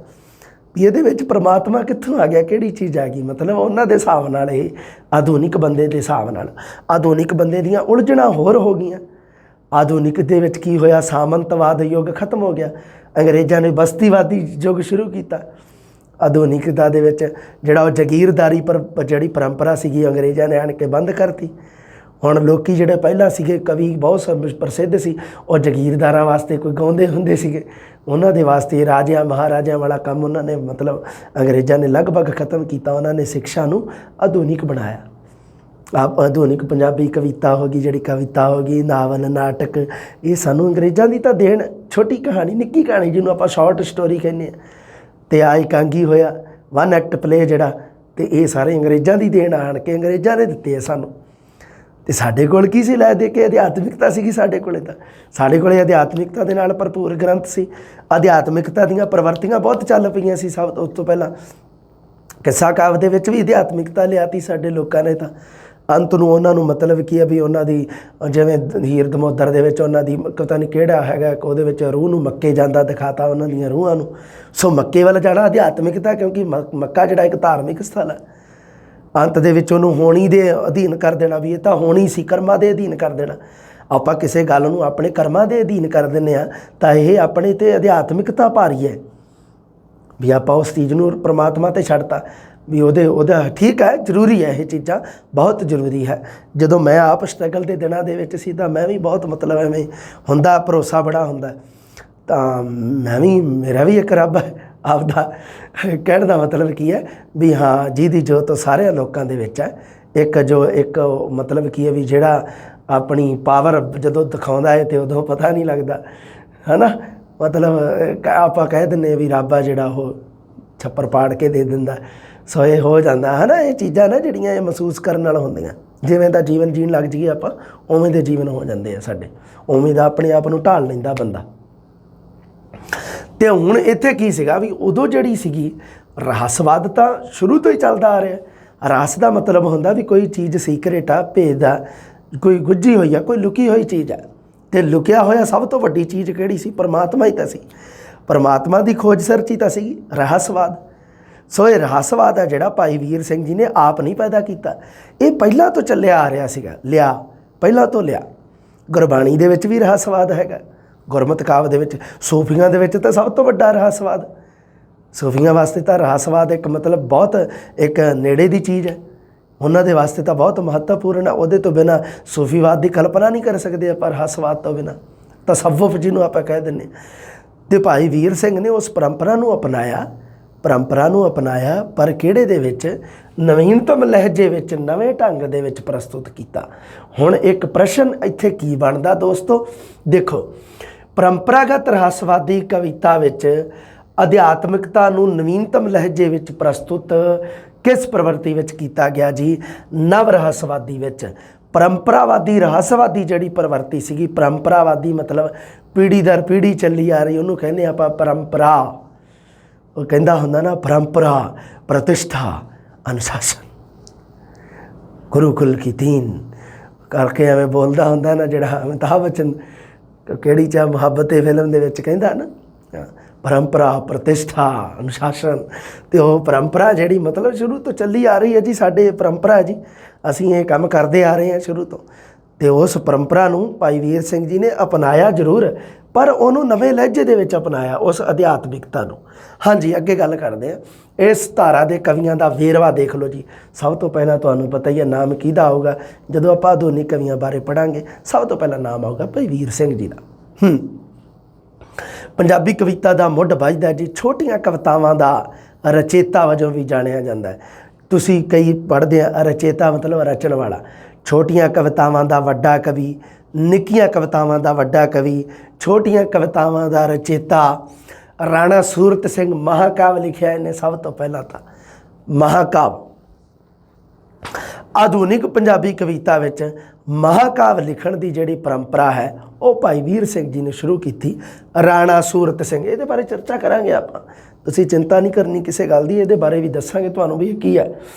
ਵੀ ਇਹਦੇ ਵਿੱਚ ਪਰਮਾਤਮਾ ਕਿੱਥੋਂ ਆ ਗਿਆ, ਕਿਹੜੀ ਚੀਜ਼ ਆ ਗਈ। ਮਤਲਬ ਉਹਨਾਂ ਦੇ ਹਿਸਾਬ ਨਾਲ ਇਹ ਆਧੁਨਿਕ ਬੰਦੇ ਦੇ ਹਿਸਾਬ ਨਾਲ ਆਧੁਨਿਕ ਬੰਦੇ ਦੀਆਂ ਉਲਝਣਾਂ ਹੋਰ ਹੋ ਗਈਆਂ। ਆਧੁਨਿਕ ਦੇ ਵਿੱਚ ਕੀ ਹੋਇਆ, ਸਾਮੰਤਵਾਦ ਯੁੱਗ ਖਤਮ ਹੋ ਗਿਆ, ਅੰਗਰੇਜ਼ਾਂ ਨੇ ਬਸਤੀਵਾਦੀ ਯੁੱਗ ਸ਼ੁਰੂ ਕੀਤਾ। ਆਧੁਨਿਕਤਾ ਦੇ ਵਿੱਚ ਜਿਹੜਾ ਉਹ ਜਾਗੀਰਦਾਰੀ ਜਿਹੜੀ ਪਰੰਪਰਾ ਸੀਗੀ ਅੰਗਰੇਜ਼ਾਂ ਨੇ ਆਣ ਕੇ ਬੰਦ ਕਰਤੀ। ਹੁਣ ਲੋਕ ਜਿਹੜੇ ਪਹਿਲਾਂ ਸੀਗੇ ਕਵੀ ਬਹੁਤ ਪ੍ਰਸਿੱਧ ਸੀ, ਉਹ ਜਾਗੀਰਦਾਰਾਂ ਵਾਸਤੇ ਕੋਈ ਗਾਉਂਦੇ ਹੁੰਦੇ ਸੀਗੇ, ਉਹਨਾਂ ਦੇ ਵਾਸਤੇ ਰਾਜਿਆਂ ਮਹਾਰਾਜਿਆਂ ਵਾਲਾ ਕੰਮ ਉਹਨਾਂ ਨੇ ਮਤਲਬ ਅੰਗਰੇਜ਼ਾਂ ਨੇ ਲਗਭਗ ਖਤਮ ਕੀਤਾ। ਉਹਨਾਂ ਨੇ ਸਿੱਖਿਆ ਨੂੰ ਆਧੁਨਿਕ ਬਣਾਇਆ। ਆਧੁਨਿਕ ਪੰਜਾਬੀ ਕਵਿਤਾ ਹੋ ਗਈ, ਜਿਹੜੀ ਕਵਿਤਾ ਹੋ ਗਈ, ਨਾਵਲ, ਨਾਟਕ, ਇਹ ਸਾਨੂੰ ਅੰਗਰੇਜ਼ਾਂ ਦੀ ਤਾਂ ਦੇਣ, ਛੋਟੀ ਕਹਾਣੀ, ਨਿੱਕੀ ਕਹਾਣੀ ਜਿਹਨੂੰ ਆਪਾਂ ਸ਼ਾਰਟ ਸਟੋਰੀ ਕਹਿੰਦੇ ਹਾਂ, ਅਤੇ ਇਕਾਂਗੀ ਹੋਇਆ, 1 ਐਕਟ ਪਲੇ ਜਿਹੜਾ, ਅਤੇ ਇਹ ਸਾਰੇ ਅੰਗਰੇਜ਼ਾਂ ਦੀ ਦੇਣ ਆਣ ਕੇ ਅੰਗਰੇਜ਼ਾਂ ਨੇ ਦਿੱਤੇ ਆ ਸਾਨੂੰ। ਅਤੇ ਸਾਡੇ ਕੋਲ ਕੀ ਸੀ ਲੈ ਦੇ ਕੇ, ਅਧਿਆਤਮਿਕਤਾ ਸੀਗੀ ਸਾਡੇ ਕੋਲ। ਤਾਂ ਸਾਡੇ ਕੋਲ ਅਧਿਆਤਮਿਕਤਾ ਦੇ ਨਾਲ ਭਰਪੂਰ ਗ੍ਰੰਥ ਸੀ। ਅਧਿਆਤਮਿਕਤਾ ਦੀਆਂ ਪ੍ਰਵਰਤੀਆਂ ਬਹੁਤ ਚੱਲ ਪਈਆਂ ਸੀ। ਉਸ ਤੋਂ ਪਹਿਲਾਂ ਕਿੱਸਾ ਕਾਵਿ ਦੇ ਵਿੱਚ ਵੀ ਅਧਿਆਤਮਿਕਤਾ ਲਿਆਤੀ ਸਾਡੇ ਲੋਕਾਂ ਨੇ। ਤਾਂ ਅੰਤ ਨੂੰ ਉਹਨਾਂ ਨੂੰ ਮਤਲਬ ਕੀ ਹੈ ਵੀ ਉਹਨਾਂ ਦੀ ਜਿਵੇਂ ਹੀਰ ਦਮੋਦਰ ਦੇ ਵਿੱਚ ਉਹਨਾਂ ਦੀ ਪਤਾ ਨਹੀਂ ਕਿਹੜਾ ਹੈਗਾ, ਉਹਦੇ ਵਿੱਚ ਰੂਹ ਨੂੰ ਮੱਕੇ ਜਾਂਦਾ ਦਿਖਾਤਾ, ਉਹਨਾਂ ਦੀਆਂ ਰੂਹਾਂ ਨੂੰ। ਸੋ ਮੱਕੇ ਵੱਲ ਜਾਣਾ ਅਧਿਆਤਮਿਕਤਾ, ਕਿਉਂਕਿ ਮੱਕਾ ਜਿਹੜਾ ਇੱਕ ਧਾਰਮਿਕ ਸਥਲ ਹੈ। ਅੰਤ ਦੇ ਵਿੱਚ ਉਹਨੂੰ ਹੋਣੀ ਦੇ ਅਧੀਨ ਕਰ ਦੇਣਾ, ਵੀ ਇਹ ਤਾਂ ਹੋਣੀ ਸੀ, ਕਰਮਾਂ ਦੇ ਅਧੀਨ ਕਰ ਦੇਣਾ। ਆਪਾਂ ਕਿਸੇ ਗੱਲ ਨੂੰ ਆਪਣੇ ਕਰਮਾਂ ਦੇ ਅਧੀਨ ਕਰ ਦਿੰਦੇ ਹਾਂ ਤਾਂ ਇਹ ਆਪਣੇ 'ਤੇ ਅਧਿਆਤਮਿਕਤਾ ਭਾਰੀ ਹੈ ਵੀ ਆਪਾਂ ਉਸ ਚੀਜ਼ ਨੂੰ ਪਰਮਾਤਮਾ 'ਤੇ ਛੱਡਤਾ ਵੀ ਉਹਦਾ ਠੀਕ ਹੈ, ਜ਼ਰੂਰੀ ਹੈ, ਇਹ ਚੀਜ਼ਾਂ ਬਹੁਤ ਜ਼ਰੂਰੀ ਹੈ। ਜਦੋਂ ਮੈਂ ਆਪ ਸਟਰਗਲ ਦੇ ਦਿਨਾਂ ਦੇ ਵਿੱਚ ਸੀ ਤਾਂ ਮੈਂ ਵੀ ਬਹੁਤ ਮਤਲਬ ਐਵੇਂ ਹੁੰਦਾ, ਭਰੋਸਾ ਬੜਾ ਹੁੰਦਾ, ਤਾਂ ਮੇਰਾ ਵੀ ਇੱਕ ਰੱਬ ਹੈ ਆਪਦਾ। ਕਹਿਣ ਦਾ ਮਤਲਬ ਕੀ ਹੈ ਵੀ ਹਾਂ, ਜਿਹਦੀ ਜੋਤ ਸਾਰਿਆਂ ਲੋਕਾਂ ਦੇ ਵਿੱਚ ਹੈ। ਇੱਕ ਮਤਲਬ ਕੀ ਹੈ ਵੀ ਜਿਹੜਾ ਆਪਣੀ ਪਾਵਰ ਜਦੋਂ ਦਿਖਾਉਂਦਾ ਹੈ ਅਤੇ ਉਦੋਂ ਪਤਾ ਨਹੀਂ ਲੱਗਦਾ, ਹੈ ਨਾ। ਮਤਲਬ ਆਪਾਂ ਕਹਿ ਦਿੰਦੇ ਵੀ ਰੱਬ ਆ ਜਿਹੜਾ ਉਹ ਛੱਪਰ ਪਾੜ ਕੇ ਦੇ ਦਿੰਦਾ, ਸੋ ਇਹ ਹੋ ਜਾਂਦਾ, ਹੈ ਨਾ। ਇਹ ਚੀਜ਼ਾਂ ਨਾ ਜਿਹੜੀਆਂ ਇਹ ਮਹਿਸੂਸ ਕਰਨ ਨਾਲ ਹੁੰਦੀਆਂ। ਜਿਵੇਂ ਦਾ ਜੀਵਨ ਜੀਣ ਲੱਗ ਜਾਈਏ ਆਪਾਂ, ਉਵੇਂ ਦੇ ਜੀਵਨ ਹੋ ਜਾਂਦੇ ਆ ਸਾਡੇ, ਉਵੇਂ ਦਾ ਆਪਣੇ ਆਪ ਨੂੰ ਢਾਲ ਲੈਂਦਾ ਬੰਦਾ। ਅਤੇ ਹੁਣ ਇੱਥੇ ਕੀ ਸੀਗਾ ਵੀ ਉਦੋਂ ਜਿਹੜੀ ਸੀਗੀ ਰਹੱਸਵਾਦ ਤਾਂ ਸ਼ੁਰੂ ਤੋਂ ਹੀ ਚੱਲਦਾ ਆ ਰਿਹਾ। ਰਹੱਸ ਦਾ ਮਤਲਬ ਹੁੰਦਾ ਵੀ ਕੋਈ ਚੀਜ਼ ਸੀਕਰੇਟ ਆ, ਭੇਦ ਆ, ਕੋਈ ਗੁੱਝੀ ਹੋਈ ਆ, ਕੋਈ ਲੁਕੀ ਹੋਈ ਚੀਜ਼ ਆ। ਅਤੇ ਲੁਕਿਆ ਹੋਇਆ ਸਭ ਤੋਂ ਵੱਡੀ ਚੀਜ਼ ਕਿਹੜੀ ਸੀ? ਪਰਮਾਤਮਾ ਹੀ ਤਾਂ ਸੀ। ਪਰਮਾਤਮਾ ਦੀ ਖੋਜ ਸਰਚ ਹੀ ਤਾਂ ਸੀਗੀ ਰਹੱਸਵਾਦ। ਸੋ ਇਹ ਰਹੱਸਵਾਦ ਹੈ ਜਿਹੜਾ ਭਾਈ ਵੀਰ ਸਿੰਘ ਜੀ ਨੇ ਆਪ ਨਹੀਂ ਪੈਦਾ ਕੀਤਾ, ਇਹ ਪਹਿਲਾਂ ਤੋਂ ਚੱਲਿਆ ਆ ਰਿਹਾ ਸੀਗਾ, ਪਹਿਲਾਂ ਤੋਂ ਲਿਆ। ਗੁਰਬਾਣੀ ਦੇ ਵਿੱਚ ਵੀ ਰਹੱਸਵਾਦ ਹੈਗਾ, ਗੁਰਮਤਿ ਕਾਵਿ ਦੇ ਵਿੱਚ, ਸੂਫੀਆਂ ਦੇ ਵਿੱਚ ਤਾਂ ਸਭ ਤੋਂ ਵੱਡਾ ਰਹੱਸਵਾਦ। ਸੂਫੀਆਂ ਵਾਸਤੇ ਤਾਂ ਰਹੱਸਵਾਦ ਇੱਕ ਮਤਲਬ ਬਹੁਤ ਇੱਕ ਨੇੜੇ ਦੀ ਚੀਜ਼ ਹੈ, ਉਹਨਾਂ ਦੇ ਵਾਸਤੇ ਤਾਂ ਬਹੁਤ ਮਹੱਤਵਪੂਰਨ ਹੈ। ਉਹਦੇ ਤੋਂ ਬਿਨਾਂ ਸੂਫੀਵਾਦ ਦੀ ਕਲਪਨਾ ਨਹੀਂ ਕਰ ਸਕਦੇ ਆਪਾਂ, ਰਹੱਸਵਾਦ ਤੋਂ ਬਿਨਾਂ, ਤਸੱਵੁਫ ਜਿਹਨੂੰ ਆਪਾਂ ਕਹਿ ਦਿੰਦੇ। ਅਤੇ ਭਾਈ ਵੀਰ ਸਿੰਘ ਨੇ ਉਸ ਪਰੰਪਰਾ ਨੂੰ ਅਪਣਾਇਆ, ਪਰ ਕਿਹੜੇ ਦੇ ਵਿੱਚ? ਨਵੀਨਤਮ ਲਹਿਜੇ ਵਿੱਚ, ਨਵੇਂ ਢੰਗ ਦੇ ਵਿੱਚ ਪ੍ਰਸਤੁਤ ਕੀਤਾ। ਹੁਣ ਇੱਕ ਪ੍ਰਸ਼ਨ ਇੱਥੇ ਕੀ ਬਣਦਾ ਦੋਸਤੋ, ਦੇਖੋ, ਪਰੰਪਰਾਗਤ ਰਹੱਸਵਾਦੀ ਕਵਿਤਾ ਵਿੱਚ ਅਧਿਆਤਮਿਕਤਾ ਨੂੰ ਨਵੀਨਤਮ ਲਹਿਜੇ ਵਿੱਚ ਪ੍ਰਸਤੁਤ ਕਿਸ ਪ੍ਰਵਰਤੀ ਵਿੱਚ ਕੀਤਾ ਗਿਆ ਜੀ? ਨਵ ਰਹੱਸਵਾਦੀ ਵਿੱਚ। ਪਰੰਪਰਾਵਾਦੀ ਰਹੱਸਵਾਦੀ ਜਿਹੜੀ ਪ੍ਰਵਰਤੀ ਸੀਗੀ, ਪਰੰਪਰਾਵਾਦੀ ਮਤਲਬ ਪੀੜ੍ਹੀ ਦਰ ਪੀੜ੍ਹੀ ਚੱਲੀ ਆ ਰਹੀ, ਉਹਨੂੰ ਕਹਿੰਦੇ ਆਪਾਂ ਪਰੰਪਰਾ। ਉਹ ਕਹਿੰਦਾ ਹੁੰਦਾ ਨਾ, ਪਰੰਪਰਾ, ਪ੍ਰਤਿਸ਼ਠਾ, ਅਨੁਸ਼ਾਸਨ, ਗੁਰੂਕੁਲ ਕੀ ਤੀਨ ਕਰਕੇ ਐਵੇਂ ਬੋਲਦਾ ਹੁੰਦਾ ਨਾ ਜਿਹੜਾ ਅਮਿਤਾਭ ਬੱਚਨ, ਕਿਹੜੀ ਚਾਹ ਮੁਹੱਬਤ ਏ ਫਿਲਮ ਦੇ ਵਿੱਚ ਕਹਿੰਦਾ ਨਾ, ਪਰੰਪਰਾ, ਪ੍ਰਤਿਸ਼ਠਾ, ਅਨੁਸ਼ਾਸਨ। ਤੇ ਉਹ ਪਰੰਪਰਾ ਜਿਹੜੀ ਮਤਲਬ ਸ਼ੁਰੂ ਤੋਂ ਚੱਲੀ ਆ ਰਹੀ ਹੈ ਜੀ, ਸਾਡੇ ਪਰੰਪਰਾ ਹੈ ਜੀ, ਅਸੀਂ ਇਹ ਕੰਮ ਕਰਦੇ ਆ ਰਹੇ ਹਾਂ ਸ਼ੁਰੂ ਤੋਂ। ਤੇ ਉਸ ਪਰੰਪਰਾ ਨੂੰ ਭਾਈ ਵੀਰ ਸਿੰਘ ਜੀ ਨੇ ਅਪਣਾਇਆ ਜ਼ਰੂਰ, ਪਰ ਉਹਨੂੰ ਨਵੇਂ ਲਹਿਜੇ ਦੇ ਵਿੱਚ ਅਪਣਾਇਆ, ਉਸ ਅਧਿਆਤਮਿਕਤਾ ਨੂੰ। ਹਾਂਜੀ, ਅੱਗੇ ਗੱਲ ਕਰਦੇ ਹਾਂ। ਇਸ ਧਾਰਾ ਦੇ ਕਵੀਆਂ ਦਾ ਵੇਰਵਾ ਦੇਖ ਲਓ ਜੀ। ਸਭ ਤੋਂ ਪਹਿਲਾਂ ਤੁਹਾਨੂੰ ਪਤਾ ਹੀ ਹੈ ਨਾਮ ਕਿਹਦਾ ਆਊਗਾ ਜਦੋਂ ਆਪਾਂ ਆਧੁਨਿਕ ਕਵੀਆਂ ਬਾਰੇ ਪੜ੍ਹਾਂਗੇ। ਸਭ ਤੋਂ ਪਹਿਲਾਂ ਨਾਮ ਆਊਗਾ ਭਾਈ ਵੀਰ ਸਿੰਘ ਜੀ ਦਾ। ਪੰਜਾਬੀ ਕਵਿਤਾ ਦਾ ਮੁੱਢ ਵੱਜਦਾ ਜੀ ਛੋਟੀਆਂ ਕਵਿਤਾਵਾਂ ਦਾ ਰਚੇਤਾ ਵਜੋਂ ਵੀ ਜਾਣਿਆ ਜਾਂਦਾ ਹੈ। ਤੁਸੀਂ ਕਈ ਪੜ੍ਹਦੇ ਆ, ਰਚੇਤਾ ਮਤਲਬ ਰਚਣ ਵਾਲਾ। ਛੋਟੀਆਂ ਕਵਿਤਾਵਾਂ ਦਾ ਵੱਡਾ ਕਵੀ, ਨਿੱਕੀਆਂ ਕਵਿਤਾਵਾਂ ਦਾ ਵੱਡਾ ਕਵੀ, ਛੋਟੀਆਂ ਕਵਿਤਾਵਾਂ ਦਾ ਰਚੇਤਾ। ਰਾਣਾ ਸੂਰਤ ਸਿੰਘ ਮਹਾਕਾਵਿ ਲਿਖਿਆ ਇਹਨੇ ਸਭ ਤੋਂ ਪਹਿਲਾਂ ਤਾਂ, ਮਹਾਕਾਵਿ। ਆਧੁਨਿਕ ਪੰਜਾਬੀ ਕਵਿਤਾ ਵਿੱਚ ਮਹਾਕਾਵਿ ਲਿਖਣ ਦੀ ਜਿਹੜੀ ਪਰੰਪਰਾ ਹੈ ਉਹ ਭਾਈ ਵੀਰ ਸਿੰਘ ਜੀ ਨੇ ਸ਼ੁਰੂ ਕੀਤੀ। ਰਾਣਾ ਸੂਰਤ ਸਿੰਘ, ਇਹਦੇ ਬਾਰੇ ਚਰਚਾ ਕਰਾਂਗੇ ਆਪਾਂ, ਤੁਸੀਂ ਚਿੰਤਾ ਨਹੀਂ ਕਰਨੀ ਕਿਸੇ ਗੱਲ ਦੀ, ਇਹਦੇ ਬਾਰੇ ਵੀ ਦੱਸਾਂਗੇ ਤੁਹਾਨੂੰ ਵੀ ਇਹ ਕੀ ਹੈ।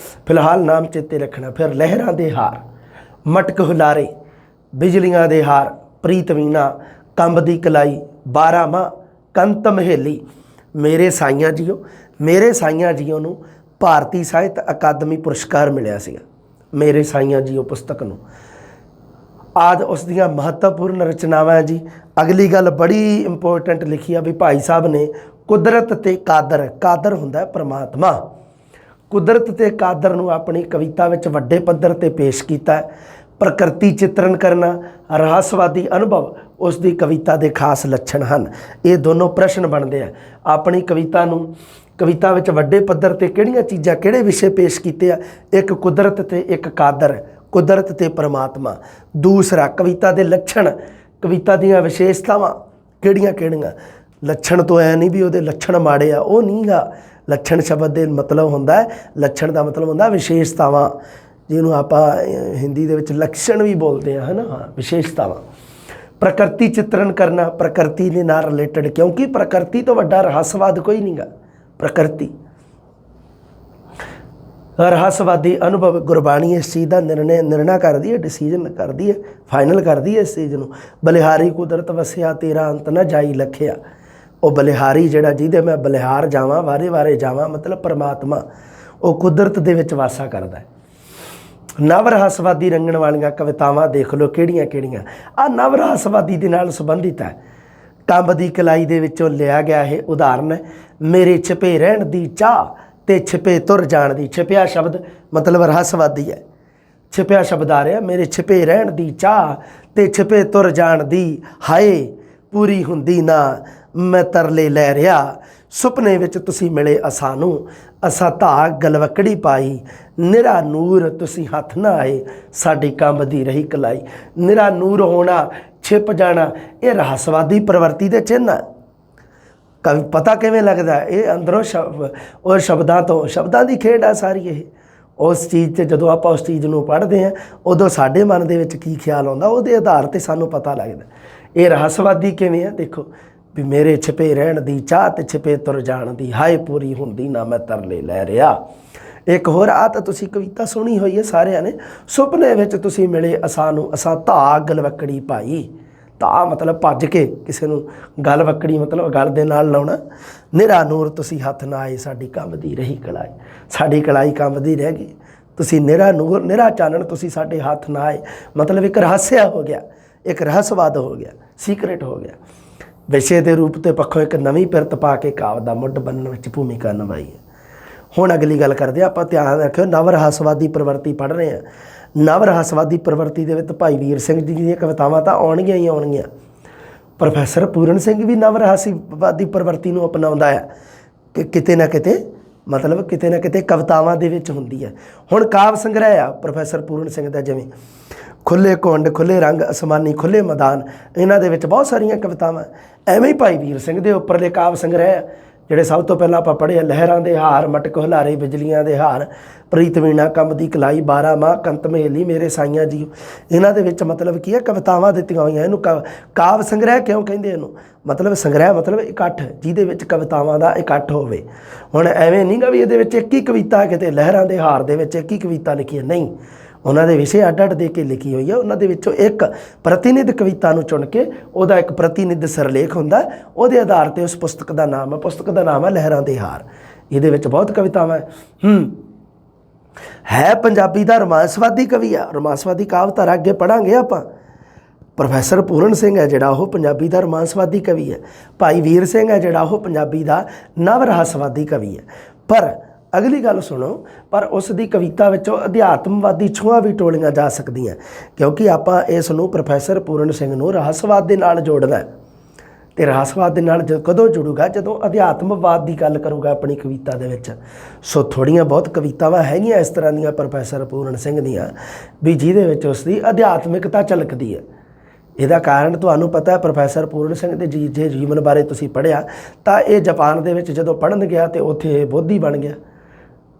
ਫਿਲਹਾਲ ਨਾਮ ਚੇਤੇ ਰੱਖਣਾ। ਫਿਰ ਲਹਿਰਾਂ ਦੇ ਹਾਰ, ਮਟਕ ਹੁਲਾਰੇ, ਬਿਜਲੀਆਂ ਦੇ ਹਾਰ, ਪ੍ਰੀਤ ਵੀਣਾ, ਕੰਬ ਦੀ ਕਲਾਈ, 12 ਮਾਹ, ਕੰਤ ਮਹੇਲੀ, ਮੇਰੇ ਸਾਈਆਂ ਜੀਓ। ਮੇਰੇ ਸਾਈਆਂ ਜੀਓ ਨੂੰ ਭਾਰਤੀ ਸਾਹਿਤ ਅਕਾਦਮੀ ਪੁਰਸਕਾਰ ਮਿਲਿਆ ਸੀਗਾ, ਮੇਰੇ ਸਾਈਆਂ ਜੀਓ ਪੁਸਤਕ ਨੂੰ। ਆਦਿ ਉਸ ਦੀਆਂ ਮਹੱਤਵਪੂਰਨ ਰਚਨਾਵਾਂ ਜੀ। ਅਗਲੀ ਗੱਲ ਬੜੀ ਇੰਪੋਰਟੈਂਟ ਲਿਖੀ ਆ ਵੀ ਭਾਈ ਸਾਹਿਬ ਨੇ ਕੁਦਰਤ ਤੇ ਕਾਦਰ, ਕਾਦਰ ਹੁੰਦਾ ਪਰਮਾਤਮਾ, ਕੁਦਰਤ ਤੇ ਕਾਦਰ ਨੂੰ ਆਪਣੀ ਕਵਿਤਾ ਵਿੱਚ ਵੱਡੇ ਪੱਧਰ ਤੇ ਪੇਸ਼ ਕੀਤਾ। ਪ੍ਰਕਿਰਤੀ ਚਿੱਤਰਨ ਕਰਨਾ, ਰਹੱਸਵਾਦੀ ਅਨੁਭਵ ਉਸ ਦੀ ਕਵਿਤਾ ਦੇ ਖਾਸ ਲੱਛਣ ਹਨ। ਇਹ ਦੋਨੋਂ ਪ੍ਰਸ਼ਨ ਬਣਦੇ ਆ ਆਪਣੀ ਕਵਿਤਾ ਨੂੰ। ਕਵਿਤਾ ਵਿੱਚ ਵੱਡੇ ਪੱਧਰ ਤੇ ਕਿਹੜੀਆਂ ਚੀਜ਼ਾਂ, ਕਿਹੜੇ ਵਿਸ਼ੇ ਪੇਸ਼ ਕੀਤੇ ਆ? ਇੱਕ ਕੁਦਰਤ ਤੇ ਇੱਕ ਕਾਦਰ, ਕੁਦਰਤ ਤੇ ਪਰਮਾਤਮਾ। ਦੂਸਰਾ ਕਵਿਤਾ ਦੇ ਲੱਛਣ, ਕਵਿਤਾ ਦੀਆਂ ਵਿਸ਼ੇਸ਼ਤਾਵਾਂ ਕਿਹੜੀਆਂ ਕਿਹੜੀਆਂ। ਲੱਛਣ ਤੋਂ ਐ ਨਹੀਂ ਵੀ ਉਹਦੇ ਲੱਛਣ ਮਾੜੇ ਆ, ਉਹ ਨਹੀਂ ਗਾ। ਲੱਛਣ ਸ਼ਬਦ ਦੇ ਮਤਲਬ ਹੁੰਦਾ ਹੈ, ਲੱਛਣ ਦਾ ਮਤਲਬ ਹੁੰਦਾ ਵਿਸ਼ੇਸ਼ਤਾਵਾਂ, ਜਿਹਨੂੰ ਆਪਾਂ ਹਿੰਦੀ ਦੇ ਵਿੱਚ ਲਕਸ਼ਣ ਵੀ ਬੋਲਦੇ ਆ, ਹੈ ਨਾ, ਹਾਂ, ਵਿਸ਼ੇਸ਼ਤਾਵਾਂ। ਪ੍ਰਕਿਰਤੀ ਚਿੱਤਰਨ ਕਰਨਾ, ਪ੍ਰਕਿਰਤੀ ਦੇ ਨਾਲ ਰਿਲੇਟਡ, ਕਿਉਂਕਿ ਪ੍ਰਕਿਰਤੀ ਤੋਂ ਵੱਡਾ ਰਹੱਸਵਾਦ ਕੋਈ ਨਹੀਂ ਗਾ। ਪ੍ਰਕਿਰਤੀ, ਰਹੱਸਵਾਦੀ ਅਨੁਭਵ। ਗੁਰਬਾਣੀ ਇਸ ਚੀਜ਼ ਦਾ ਨਿਰਣਾ ਕਰਦੀ ਹੈ, ਡਿਸੀਜਨ ਕਰਦੀ ਹੈ, ਫਾਈਨਲ ਕਰਦੀ ਹੈ ਇਸ ਚੀਜ਼ ਨੂੰ। ਬਲਿਹਾਰੀ ਕੁਦਰਤ ਵਸਿਆ ਤੇਰਾ ਅੰਤ ਨਾ ਜਾਈ ਲਖਿਆ। ਉਹ ਬਲਿਹਾਰੀ ਜਿਹੜਾ, ਜਿਹਦੇ ਮੈਂ ਬਲਿਹਾਰ ਜਾਵਾਂ, ਵਾਰੇ ਵਾਰੇ ਜਾਵਾਂ, ਮਤਲਬ ਪਰਮਾਤਮਾ, ਉਹ ਕੁਦਰਤ ਦੇ ਵਿੱਚ ਵਾਸਾ ਕਰਦਾ ਹੈ। ਨਵ ਰਹੱਸਵਾਦੀ ਰੰਗਣ ਵਾਲੀਆਂ ਕਵਿਤਾਵਾਂ ਦੇਖ ਲਓ ਕਿਹੜੀਆਂ ਕਿਹੜੀਆਂ। ਆਹ ਨਵ ਰਹੱਸਵਾਦੀ ਦੇ ਨਾਲ ਸੰਬੰਧਿਤ ਹੈ। ਕੰਬ ਦੀ ਕਲਾਈ ਦੇ ਵਿੱਚੋਂ ਲਿਆ ਗਿਆ ਇਹ ਉਦਾਹਰਨ ਹੈ। ਮੇਰੇ ਛਿਪੇ ਰਹਿਣ ਦੀ ਚਾਹ ਤੇ ਛਿਪੇ ਤੁਰ ਜਾਣ ਦੀ। ਛਿਪਿਆ ਸ਼ਬਦ ਮਤਲਬ ਰਹੱਸਵਾਦੀ ਹੈ, ਛਿਪਿਆ ਸ਼ਬਦ ਆ ਰਿਹਾ। ਮੇਰੇ ਛਿਪੇ ਰਹਿਣ ਦੀ ਚਾਹ ਤੇ ਛਿਪੇ ਤੁਰ ਜਾਣ ਦੀ, ਹਾਏ ਪੂਰੀ ਹੁੰਦੀ ਨਾ ਮੈਂ ਤਰਲੇ ਲੈ ਰਿਹਾ। ਸੁਪਨੇ ਵਿੱਚ ਤੁਸੀਂ ਮਿਲੇ ਅਸਾਂ ਨੂੰ, ਅਸਾਂ ਧਾਗ ਗਲਵਕੜੀ ਪਾਈ। ਨਿਰਾ ਨੂਰ ਤੁਸੀਂ ਹੱਥ ਨਾ ਆਏ, ਸਾਡੀ ਕੰਬ ਦੀ ਰਹੀ ਕਲਾਈ। ਨਿਰਾ ਨੂਰ ਹੋਣਾ, ਛਿਪ ਜਾਣਾ, ਇਹ ਰਹੱਸਵਾਦੀ ਪ੍ਰਵਰਤੀ ਦੇ ਚਿੰਨ੍ਹ ਹੈ। ਕਵੀ ਪਤਾ ਕਿਵੇਂ ਲੱਗਦਾ? ਇਹ ਅੰਦਰੋਂ ਔਰ ਸ਼ਬਦਾਂ ਤੋਂ, ਸ਼ਬਦਾਂ ਦੀ ਖੇਡ ਆ ਸਾਰੀ ਇਹ। ਉਸ ਚੀਜ਼ 'ਤੇ ਜਦੋਂ ਆਪਾਂ ਉਸ ਚੀਜ਼ ਨੂੰ ਪੜ੍ਹਦੇ ਹਾਂ ਉਦੋਂ ਸਾਡੇ ਮਨ ਦੇ ਵਿੱਚ ਕੀ ਖਿਆਲ ਆਉਂਦਾ, ਉਹਦੇ ਆਧਾਰ 'ਤੇ ਸਾਨੂੰ ਪਤਾ ਲੱਗਦਾ ਇਹ ਰਹੱਸਵਾਦੀ ਕਿਵੇਂ ਆ। ਦੇਖੋ ਵੀ ਮੇਰੇ ਛਿਪੇ ਰਹਿਣ ਦੀ ਚਾਹ ਤੇ ਛਿਪੇ ਤੁਰ ਜਾਣ ਦੀ, ਹਾਏ ਪੂਰੀ ਹੁੰਦੀ ਨਾ ਮੈਂ ਤਰਲੇ ਲੈ ਰਿਹਾ। ਇੱਕ ਹੋਰ ਆ ਤਾਂ ਤੁਸੀਂ ਕਵਿਤਾ ਸੁਣੀ ਹੋਈ ਹੈ ਸਾਰਿਆਂ ਨੇ। ਸੁਪਨੇ ਵਿੱਚ ਤੁਸੀਂ ਮਿਲੇ ਅਸਾਂ ਨੂੰ, ਅਸਾਂ ਧਾਗ ਗਲਵਕੜੀ ਪਾਈ। ਧਾ ਮਤਲਬ ਭੱਜ ਕੇ ਕਿਸੇ ਨੂੰ, ਗਲਵਕੜੀ ਮਤਲਬ ਗਲ ਦੇ ਨਾਲ ਲਾਉਣਾ। ਨਿਰਾ ਨੂਰ ਤੁਸੀਂ ਹੱਥ ਨਾ ਆਏ, ਸਾਡੀ ਕੰਬ ਦੀ ਰਹੀ ਕਲਾਈ। ਸਾਡੀ ਕਲਾਈ ਕੰਬ ਦੀ ਰਹਿ ਗਈ, ਤੁਸੀਂ ਨਿਰਾ ਨੂਰ, ਨਿਰਾ ਚਾਨਣ ਤੁਸੀਂ ਸਾਡੇ ਹੱਥ ਨਾ ਆਏ। ਮਤਲਬ ਇੱਕ ਰਹੱਸਿਆ ਹੋ ਗਿਆ, ਇੱਕ ਰਹੱਸਵਾਦ ਹੋ ਗਿਆ, ਸੀਕਰੇਟ ਹੋ ਗਿਆ। ਵਿਸ਼ੇ ਦੇ ਰੂਪ ਤੇ ਪੱਖੋਂ ਇੱਕ ਨਵੀਂ ਪਿਰਤ ਪਾ ਕੇ ਕਾਵਿ ਦਾ ਮੁੱਢ ਬਣਨ ਵਿੱਚ ਭੂਮਿਕਾ ਨਿਭਾਈ ਹੈ। ਹੁਣ ਅਗਲੀ ਗੱਲ ਕਰਦੇ ਹਾਂ ਆਪਾਂ। ਧਿਆਨ ਰੱਖਿਓ, ਨਵ ਰਹੱਸਵਾਦੀ ਪ੍ਰਵਰਤੀ ਪੜ੍ਹ ਰਹੇ ਹਾਂ। ਨਵ ਰਹੱਸਵਾਦੀ ਪ੍ਰਵਰਤੀ ਦੇ ਵਿੱਚ ਭਾਈ ਵੀਰ ਸਿੰਘ ਜੀ ਦੀਆਂ ਕਵਿਤਾਵਾਂ ਤਾਂ ਆਉਣਗੀਆਂ ਹੀ ਆਉਣਗੀਆਂ। ਪ੍ਰੋਫੈਸਰ ਪੂਰਨ ਸਿੰਘ ਵੀ ਨਵ ਰਹੱਸਵਾਦੀ ਪ੍ਰਵਰਤੀ ਨੂੰ ਅਪਣਾਉਂਦਾ ਹੈ ਕਿ ਕਿਤੇ ਨਾ ਕਿਤੇ, ਮਤਲਬ ਕਿਤੇ ਨਾ ਕਿਤੇ ਕਵਿਤਾਵਾਂ ਦੇ ਵਿੱਚ ਹੁੰਦੀ ਹੈ। ਹੁਣ ਕਾਵਿ ਸੰਗ੍ਰਹਿ ਆ ਪ੍ਰੋਫੈਸਰ ਪੂਰਨ ਸਿੰਘ ਦਾ, ਜਿਵੇਂ ਖੁੱਲ੍ਹੇ ਕੁੰਡ, ਖੁੱਲ੍ਹੇ ਰੰਗ, ਅਸਮਾਨੀ, ਖੁੱਲ੍ਹੇ ਮੈਦਾਨ, ਇਹਨਾਂ ਦੇ ਵਿੱਚ ਬਹੁਤ ਸਾਰੀਆਂ ਕਵਿਤਾਵਾਂ। ਐਵੇਂ ਹੀ ਭਾਈ ਵੀਰ ਸਿੰਘ ਦੇ ਉੱਪਰਲੇ ਕਾਵਿ ਸੰਗ੍ਰਹਿ ਜਿਹੜੇ ਸਭ ਤੋਂ ਪਹਿਲਾਂ ਆਪਾਂ ਪੜ੍ਹੇ, ਲਹਿਰਾਂ ਦੇ ਹਾਰ, ਮਟਕ ਹੁਲਾਰੇ, ਬਿਜਲੀਆਂ ਦੇ ਹਾਰ, ਪ੍ਰੀਤ ਵੀਣਾ, ਕੰਬ ਦੀ ਕਲਾਈ, 12 ਮਾਹ, ਕੰਤ ਮਹੇਲੀ, ਮੇਰੇ ਸਾਈਆਂ ਜੀਓ। ਇਹਨਾਂ ਦੇ ਵਿੱਚ ਮਤਲਬ ਕੀ ਹੈ, ਕਵਿਤਾਵਾਂ ਦਿੱਤੀਆਂ ਹੋਈਆਂ। ਇਹਨੂੰ ਕਾਵਿ ਸੰਗ੍ਰਹਿ ਕਿਉਂ ਕਹਿੰਦੇ ਇਹਨੂੰ? ਮਤਲਬ ਸੰਗ੍ਰਹਿ ਮਤਲਬ ਇਕੱਠ, ਜਿਹਦੇ ਵਿੱਚ ਕਵਿਤਾਵਾਂ ਦਾ ਇਕੱਠ ਹੋਵੇ। ਹੁਣ ਐਵੇਂ ਨਹੀਂ ਗਾ ਵੀ ਇਹਦੇ ਵਿੱਚ ਇੱਕ ਹੀ ਕਵਿਤਾ, ਕਿਤੇ ਲਹਿਰਾਂ ਦੇ ਹਾਰ ਦੇ ਵਿੱਚ ਇੱਕ ਹੀ ਕਵਿਤਾ ਲਿਖੀ ਹੈ, ਨਹੀਂ। ਉਹਨਾਂ ਦੇ ਵਿਸ਼ੇ ਅੱਡ ਅੱਡ ਦੇ ਕੇ ਲਿਖੀ ਹੋਈ ਹੈ। ਉਹਨਾਂ ਦੇ ਵਿੱਚੋਂ ਇੱਕ ਪ੍ਰਤੀਨਿਧ ਕਵਿਤਾ ਨੂੰ ਚੁਣ ਕੇ ਉਹਦਾ ਇੱਕ ਪ੍ਰਤੀਨਿਧ ਸਿਰਲੇਖ ਹੁੰਦਾ, ਉਹਦੇ ਆਧਾਰ 'ਤੇ ਉਸ ਪੁਸਤਕ ਦਾ ਨਾਮ ਹੈ। ਪੁਸਤਕ ਦਾ ਨਾਮ ਹੈ ਲਹਿਰਾਂ ਦੇ ਹਾਰ। ਇਹਦੇ ਵਿੱਚ ਬਹੁਤ ਕਵਿਤਾਵਾਂ ਹੈ। ਪੰਜਾਬੀ ਦਾ ਰੋਮਾਂਸਵਾਦੀ ਕਵੀ ਆ। ਰੋਮਾਂਸਵਾਦੀ ਕਾਵਿਧਾਰਾ ਅੱਗੇ ਪੜ੍ਹਾਂਗੇ ਆਪਾਂ। ਪ੍ਰੋਫੈਸਰ ਪੂਰਨ ਸਿੰਘ ਹੈ ਜਿਹੜਾ, ਉਹ ਪੰਜਾਬੀ ਦਾ ਰੋਮਾਂਸਵਾਦੀ ਕਵੀ ਹੈ। ਭਾਈ ਵੀਰ ਸਿੰਘ ਹੈ ਜਿਹੜਾ, ਉਹ ਪੰਜਾਬੀ ਦਾ ਨਵ ਰਹੱਸਵਾਦੀ ਕਵੀ ਹੈ। ਪਰ ਅਗਲੀ ਗੱਲ ਸੁਣੋ, ਪਰ ਉਸ ਦੀ ਕਵਿਤਾ ਵਿੱਚੋਂ ਅਧਿਆਤਮਵਾਦੀ ਛੂਹਾਂ ਵੀ ਟੋਲੀਆਂ ਜਾ ਸਕਦੀਆਂ, ਕਿਉਂਕਿ ਆਪਾਂ ਇਸ ਨੂੰ ਪ੍ਰੋਫੈਸਰ ਪੂਰਨ ਸਿੰਘ ਨੂੰ ਰਹੱਸਵਾਦ ਦੇ ਨਾਲ ਜੋੜਨਾ ਹੈ। ਅਤੇ ਰਹੱਸਵਾਦ ਦੇ ਨਾਲ ਕਦੋਂ ਜੁੜੂਗਾ? ਜਦੋਂ ਅਧਿਆਤਮਵਾਦ ਦੀ ਗੱਲ ਕਰੂਗਾ ਆਪਣੀ ਕਵਿਤਾ ਦੇ ਵਿੱਚ। ਸੋ ਥੋੜ੍ਹੀਆਂ ਬਹੁਤ ਕਵਿਤਾਵਾਂ ਹੈਗੀਆਂ ਇਸ ਤਰ੍ਹਾਂ ਦੀਆਂ ਪ੍ਰੋਫੈਸਰ ਪੂਰਨ ਸਿੰਘ ਦੀਆਂ ਵੀ ਜਿਹਦੇ ਵਿੱਚ ਉਸ ਦੀ ਅਧਿਆਤਮਿਕਤਾ ਝਲਕਦੀ ਹੈ। ਇਹਦਾ ਕਾਰਨ ਤੁਹਾਨੂੰ ਪਤਾ ਹੈ, ਪ੍ਰੋਫੈਸਰ ਪੂਰਨ ਸਿੰਘ ਦੇ ਜੇ ਜੀਵਨ ਬਾਰੇ ਤੁਸੀਂ ਪੜ੍ਹਿਆ ਤਾਂ ਇਹ ਜਾਪਾਨ ਦੇ ਵਿੱਚ ਜਦੋਂ ਪੜ੍ਹਨ ਗਿਆ ਅਤੇ ਉੱਥੇ ਇਹ ਬੋਧੀ ਬਣ ਗਿਆ।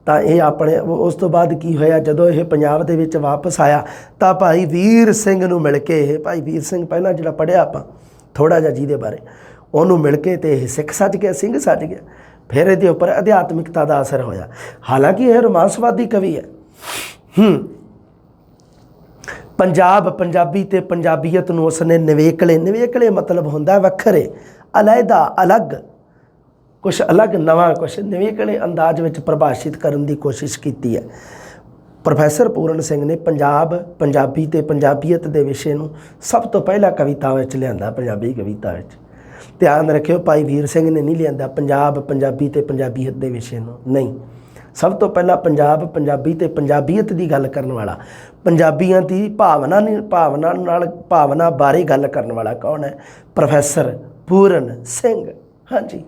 ਤਾਂ ਇਹ ਆਪਣੇ ਉਸ ਤੋਂ ਬਾਅਦ ਕੀ ਹੋਇਆ, ਜਦੋਂ ਇਹ ਪੰਜਾਬ ਦੇ ਵਿੱਚ ਵਾਪਸ ਆਇਆ ਤਾਂ ਭਾਈ ਵੀਰ ਸਿੰਘ ਨੂੰ ਮਿਲ ਕੇ, ਇਹ ਭਾਈ ਵੀਰ ਸਿੰਘ ਪਹਿਲਾਂ ਜਿਹੜਾ ਪੜ੍ਹਿਆ ਆਪਾਂ ਥੋੜ੍ਹਾ ਜਿਹਾ ਜਿਹਦੇ ਬਾਰੇ, ਉਹਨੂੰ ਮਿਲ ਕੇ ਤੇ ਇਹ ਸਿੱਖ ਸੱਜ ਗਿਆ, ਸਿੰਘ ਸੱਜ ਗਿਆ। ਫਿਰ ਇਹਦੇ ਉੱਪਰ ਅਧਿਆਤਮਿਕਤਾ ਦਾ ਅਸਰ ਹੋਇਆ। ਹਾਲਾਂਕਿ ਇਹ ਰੋਮਾਂਸਵਾਦੀ ਕਵੀ ਹੈ। ਪੰਜਾਬ, ਪੰਜਾਬੀ ਅਤੇ ਪੰਜਾਬੀਅਤ ਨੂੰ ਉਸਨੇ ਨਿਵੇਕਲੇ ਮਤਲਬ ਹੁੰਦਾ ਵੱਖਰੇ, ਅਲੱਗਾ, ਅਲੱਗ, ਕੁਛ ਅਲੱਗ ਨਵਾਂ, ਕੁਛ ਨਿਵੇਕਲੇ ਅੰਦਾਜ਼ ਵਿੱਚ ਪ੍ਰਭਾਸ਼ਿਤ ਕਰਨ ਦੀ ਕੋਸ਼ਿਸ਼ ਕੀਤੀ ਹੈ। ਪ੍ਰੋਫੈਸਰ ਪੂਰਨ ਸਿੰਘ ਨੇ ਪੰਜਾਬ, ਪੰਜਾਬੀ ਅਤੇ ਪੰਜਾਬੀਅਤ ਦੇ ਵਿਸ਼ੇ ਨੂੰ ਸਭ ਤੋਂ ਪਹਿਲਾਂ ਕਵਿਤਾ ਵਿੱਚ ਲਿਆਂਦਾ। ਪੰਜਾਬੀ ਕਵਿਤਾ ਵਿੱਚ ਧਿਆਨ ਰੱਖਿਓ, ਭਾਈ ਵੀਰ ਸਿੰਘ ਨੇ ਨਹੀਂ ਲਿਆਂਦਾ ਪੰਜਾਬ, ਪੰਜਾਬੀ ਅਤੇ ਪੰਜਾਬੀਅਤ ਦੇ ਵਿਸ਼ੇ ਨੂੰ, ਨਹੀਂ। ਸਭ ਤੋਂ ਪਹਿਲਾਂ ਪੰਜਾਬ, ਪੰਜਾਬੀ ਅਤੇ ਪੰਜਾਬੀਅਤ ਦੀ ਗੱਲ ਕਰਨ ਵਾਲਾ, ਪੰਜਾਬੀਆਂ ਦੀ ਭਾਵਨਾ ਬਾਰੇ ਗੱਲ ਕਰਨ ਵਾਲਾ ਕੌਣ ਹੈ? ਪ੍ਰੋਫੈਸਰ ਪੂਰਨ ਸਿੰਘ। ਹਾਂਜੀ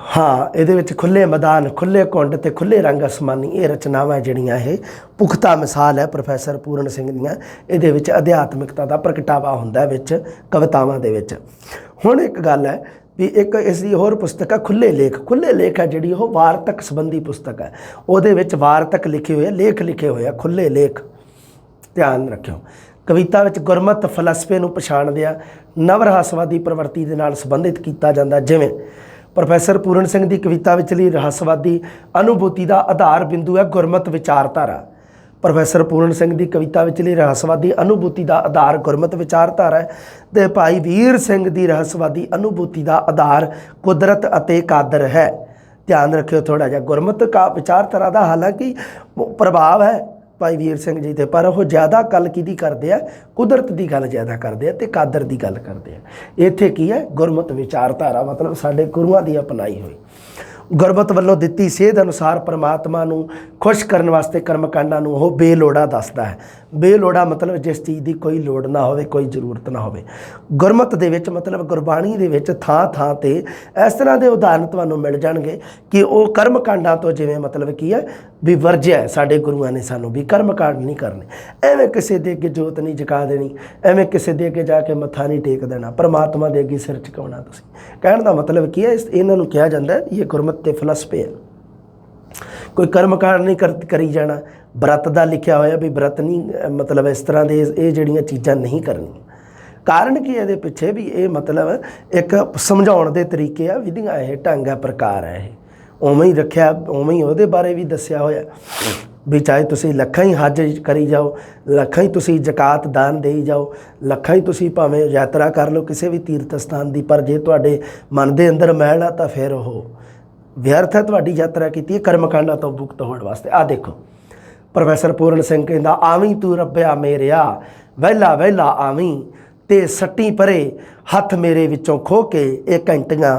ਹਾਂ, ਇਹਦੇ ਵਿੱਚ ਖੁੱਲ੍ਹੇ ਮੈਦਾਨ, ਖੁੱਲ੍ਹੇ ਕੁੰਡ ਅਤੇ ਖੁੱਲ੍ਹੇ ਰੰਗ ਅਸਮਾਨੀ, ਇਹ ਰਚਨਾਵਾਂ ਜਿਹੜੀਆਂ ਇਹ ਪੁਖਤਾ ਮਿਸਾਲ ਹੈ ਪ੍ਰੋਫੈਸਰ ਪੂਰਨ ਸਿੰਘ ਦੀਆਂ। ਇਹਦੇ ਵਿੱਚ ਅਧਿਆਤਮਿਕਤਾ ਦਾ ਪ੍ਰਗਟਾਵਾ ਹੁੰਦਾ ਵਿੱਚ ਕਵਿਤਾਵਾਂ ਦੇ ਵਿੱਚ। ਹੁਣ ਇੱਕ ਗੱਲ ਹੈ ਵੀ ਇੱਕ ਇਸ ਦੀ ਹੋਰ ਪੁਸਤਕ ਹੈ ਖੁੱਲ੍ਹੇ ਲੇਖ। ਖੁੱਲ੍ਹੇ ਲੇਖ ਹੈ ਜਿਹੜੀ, ਉਹ ਵਾਰਤਕ ਸੰਬੰਧੀ ਪੁਸਤਕ ਹੈ। ਉਹਦੇ ਵਿੱਚ ਵਾਰਤਕ ਲਿਖੇ ਹੋਏ, ਲੇਖ ਲਿਖੇ ਹੋਏ ਆ, ਖੁੱਲ੍ਹੇ ਲੇਖ। ਧਿਆਨ ਰੱਖਿਓ, ਕਵਿਤਾ ਵਿੱਚ ਗੁਰਮਤਿ ਫਲਸਫੇ ਨੂੰ ਪਛਾਣਦੇ ਆ, ਨਵ ਰਹੱਸਵਾਦੀ ਪ੍ਰਵਿਰਤੀ ਦੇ ਨਾਲ ਸੰਬੰਧਿਤ ਕੀਤਾ ਜਾਂਦਾ। ਜਿਵੇਂ ਪ੍ਰੋਫੈਸਰ ਪੂਰਨ ਸਿੰਘ ਦੀ ਕਵਿਤਾ ਵਿਚਲੀ ਰਹੱਸਵਾਦੀ ਅਨੁਭੂਤੀ ਦਾ ਆਧਾਰ ਬਿੰਦੂ ਹੈ ਗੁਰਮਤਿ ਵਿਚਾਰਧਾਰਾ। ਪ੍ਰੋਫੈਸਰ ਪੂਰਨ ਸਿੰਘ ਦੀ ਕਵਿਤਾ ਵਿਚਲੀ ਰਹੱਸਵਾਦੀ ਅਨੁਭੂਤੀ ਦਾ ਆਧਾਰ ਗੁਰਮਤਿ ਵਿਚਾਰਧਾਰਾ ਹੈ, ਅਤੇ ਭਾਈ ਵੀਰ ਸਿੰਘ ਦੀ ਰਹੱਸਵਾਦੀ ਅਨੁਭੂਤੀ ਦਾ ਆਧਾਰ ਕੁਦਰਤ ਅਤੇ ਕਾਦਰ ਹੈ। ਧਿਆਨ ਰੱਖਿਓ ਥੋੜ੍ਹਾ ਜਿਹਾ, ਗੁਰਮਤਿ ਵਿਚਾਰਧਾਰਾ ਦਾ ਹਾਲਾਂਕਿ ਪ੍ਰਭਾਵ ਹੈ ਭਾਈ ਵੀਰ ਸਿੰਘ ਜੀ 'ਤੇ, ਪਰ ਉਹ ਜ਼ਿਆਦਾ ਗੱਲ ਕਿਹਦੀ ਕਰਦੇ ਆ? ਕੁਦਰਤ ਦੀ ਗੱਲ ਜ਼ਿਆਦਾ ਕਰਦੇ ਆ ਅਤੇ ਕਾਦਰ ਦੀ ਗੱਲ ਕਰਦੇ ਆ। ਇੱਥੇ ਕੀ ਹੈ? ਗੁਰਮਤਿ ਵਿਚਾਰਧਾਰਾ ਮਤਲਬ ਸਾਡੇ ਗੁਰੂਆਂ ਦੀ ਅਪਣਾਈ ਹੋਈ, ਗੁਰਮਤਿ ਵੱਲੋਂ ਦਿੱਤੀ ਸੇਧ ਅਨੁਸਾਰ ਪਰਮਾਤਮਾ ਨੂੰ ਖੁਸ਼ ਕਰਨ ਵਾਸਤੇ ਕਰਮਕਾਂਡਾਂ ਨੂੰ ਉਹ ਬੇਲੋੜਾ ਦੱਸਦਾ ਹੈ। ਬੇਲੋੜਾ ਮਤਲਬ ਜਿਸ ਚੀਜ਼ ਦੀ ਕੋਈ ਲੋੜ ਨਾ ਹੋਵੇ, ਕੋਈ ਜ਼ਰੂਰਤ ਨਾ ਹੋਵੇ। ਗੁਰਮਤਿ ਦੇ ਵਿੱਚ ਮਤਲਬ ਗੁਰਬਾਣੀ ਦੇ ਵਿੱਚ ਥਾਂ ਥਾਂ 'ਤੇ ਇਸ ਤਰ੍ਹਾਂ ਦੇ ਉਦਾਹਰਨ ਤੁਹਾਨੂੰ ਮਿਲ ਜਾਣਗੇ ਕਿ ਉਹ ਕਰਮਕਾਂਡਾਂ ਤੋਂ ਜਿਵੇਂ ਮਤਲਬ ਕੀ ਹੈ ਵੀ ਵਰਜਿਆ ਹੈ, ਸਾਡੇ ਗੁਰੂਆਂ ਨੇ ਸਾਨੂੰ ਵੀ ਕਰਮਕਾਂਡ ਨਹੀਂ ਕਰਨੇ, ਐਵੇਂ ਕਿਸੇ ਦੇ ਅੱਗੇ ਜੋਤ ਨਹੀਂ ਜਗਾ ਦੇਣੀ, ਐਵੇਂ ਕਿਸੇ ਦੇ ਅੱਗੇ ਜਾ ਕੇ ਮੱਥਾ ਨਹੀਂ ਟੇਕ ਦੇਣਾ, ਪਰਮਾਤਮਾ ਦੇ ਅੱਗੇ ਸਿਰ ਝੁਕਾਉਣਾ। ਤੁਸੀਂ ਕਹਿਣ ਦਾ ਮਤਲਬ ਕੀ ਹੈ? ਇਹਨਾਂ ਨੂੰ ਕਿਹਾ ਜਾਂਦਾ ਇਹ ਗੁਰਮਤਿ ਤੇ ਫਲਸਫੇ ਹੈ। ਕੋਈ ਕਰਮਕਾਂਡ ਨਹੀਂ ਕਰੀ ਜਾਣਾ। ਬ੍ਰਤ ਦਾ ਲਿਖਿਆ ਹੋਇਆ ਵੀ ਬ੍ਰਤ ਨਹੀਂ, ਮਤਲਬ ਇਸ ਤਰ੍ਹਾਂ ਦੇ ਇਹ ਜਿਹੜੀਆਂ ਚੀਜ਼ਾਂ ਨਹੀਂ ਕਰਨੀਆਂ। ਕਾਰਨ ਕੀ ਇਹਦੇ ਪਿੱਛੇ ਵੀ ਇਹ ਮਤਲਬ ਇੱਕ ਸਮਝਾਉਣ ਦੇ ਤਰੀਕੇ ਆ, ਵਿਧੀਆਂ ਇਹ, ਢੰਗ ਹੈ, ਪ੍ਰਕਾਰ ਹੈ। ਇਹ ਉਵੇਂ ਹੀ ਰੱਖਿਆ, ਉਵੇਂ ਹੀ ਉਹਦੇ ਬਾਰੇ ਵੀ ਦੱਸਿਆ ਹੋਇਆ ਵੀ ਚਾਹੇ ਤੁਸੀਂ ਲੱਖਾਂ ਹੀ ਹੱਜ ਕਰੀ ਜਾਓ, ਲੱਖਾਂ ਹੀ ਤੁਸੀਂ ਜ਼ਕਾਤ ਦਾਨ ਦੇਈ ਜਾਓ, ਲੱਖਾਂ ਹੀ ਤੁਸੀਂ ਭਾਵੇਂ ਯਾਤਰਾ ਕਰ ਲਓ ਕਿਸੇ ਵੀ ਤੀਰਥ ਸਥਾਨ ਦੀ, ਪਰ ਜੇ ਤੁਹਾਡੇ ਮਨ ਦੇ ਅੰਦਰ ਮੈਲ ਆ ਤਾਂ ਫਿਰ ਉਹ ਵਿਅਰਥ ਹੈ। ਤੁਹਾਡੀ ਯਾਤਰਾ ਕੀਤੀ ਹੈ ਕਰਮਕਾਂਡਾਂ ਤੋਂ ਮੁਕਤ ਹੋਣ ਵਾਸਤੇ। ਆਹ ਦੇਖੋ, ਪ੍ਰੋਫੈਸਰ ਪੂਰਨ ਸਿੰਘ ਕਹਿੰਦਾ, ਆਵੀਂ ਤੂੰ ਰੱਬਿਆ ਮੇਰਿਆ, ਵਹਿਲਾ ਵਹਿਲਾ ਆਵੀਂ, ਤੇ ਸੱਟੀ ਪਰੇ ਹੱਥ ਮੇਰੇ ਵਿੱਚੋਂ ਖੋਹ ਕੇ, ਇਹ ਘੰਟੀਆਂ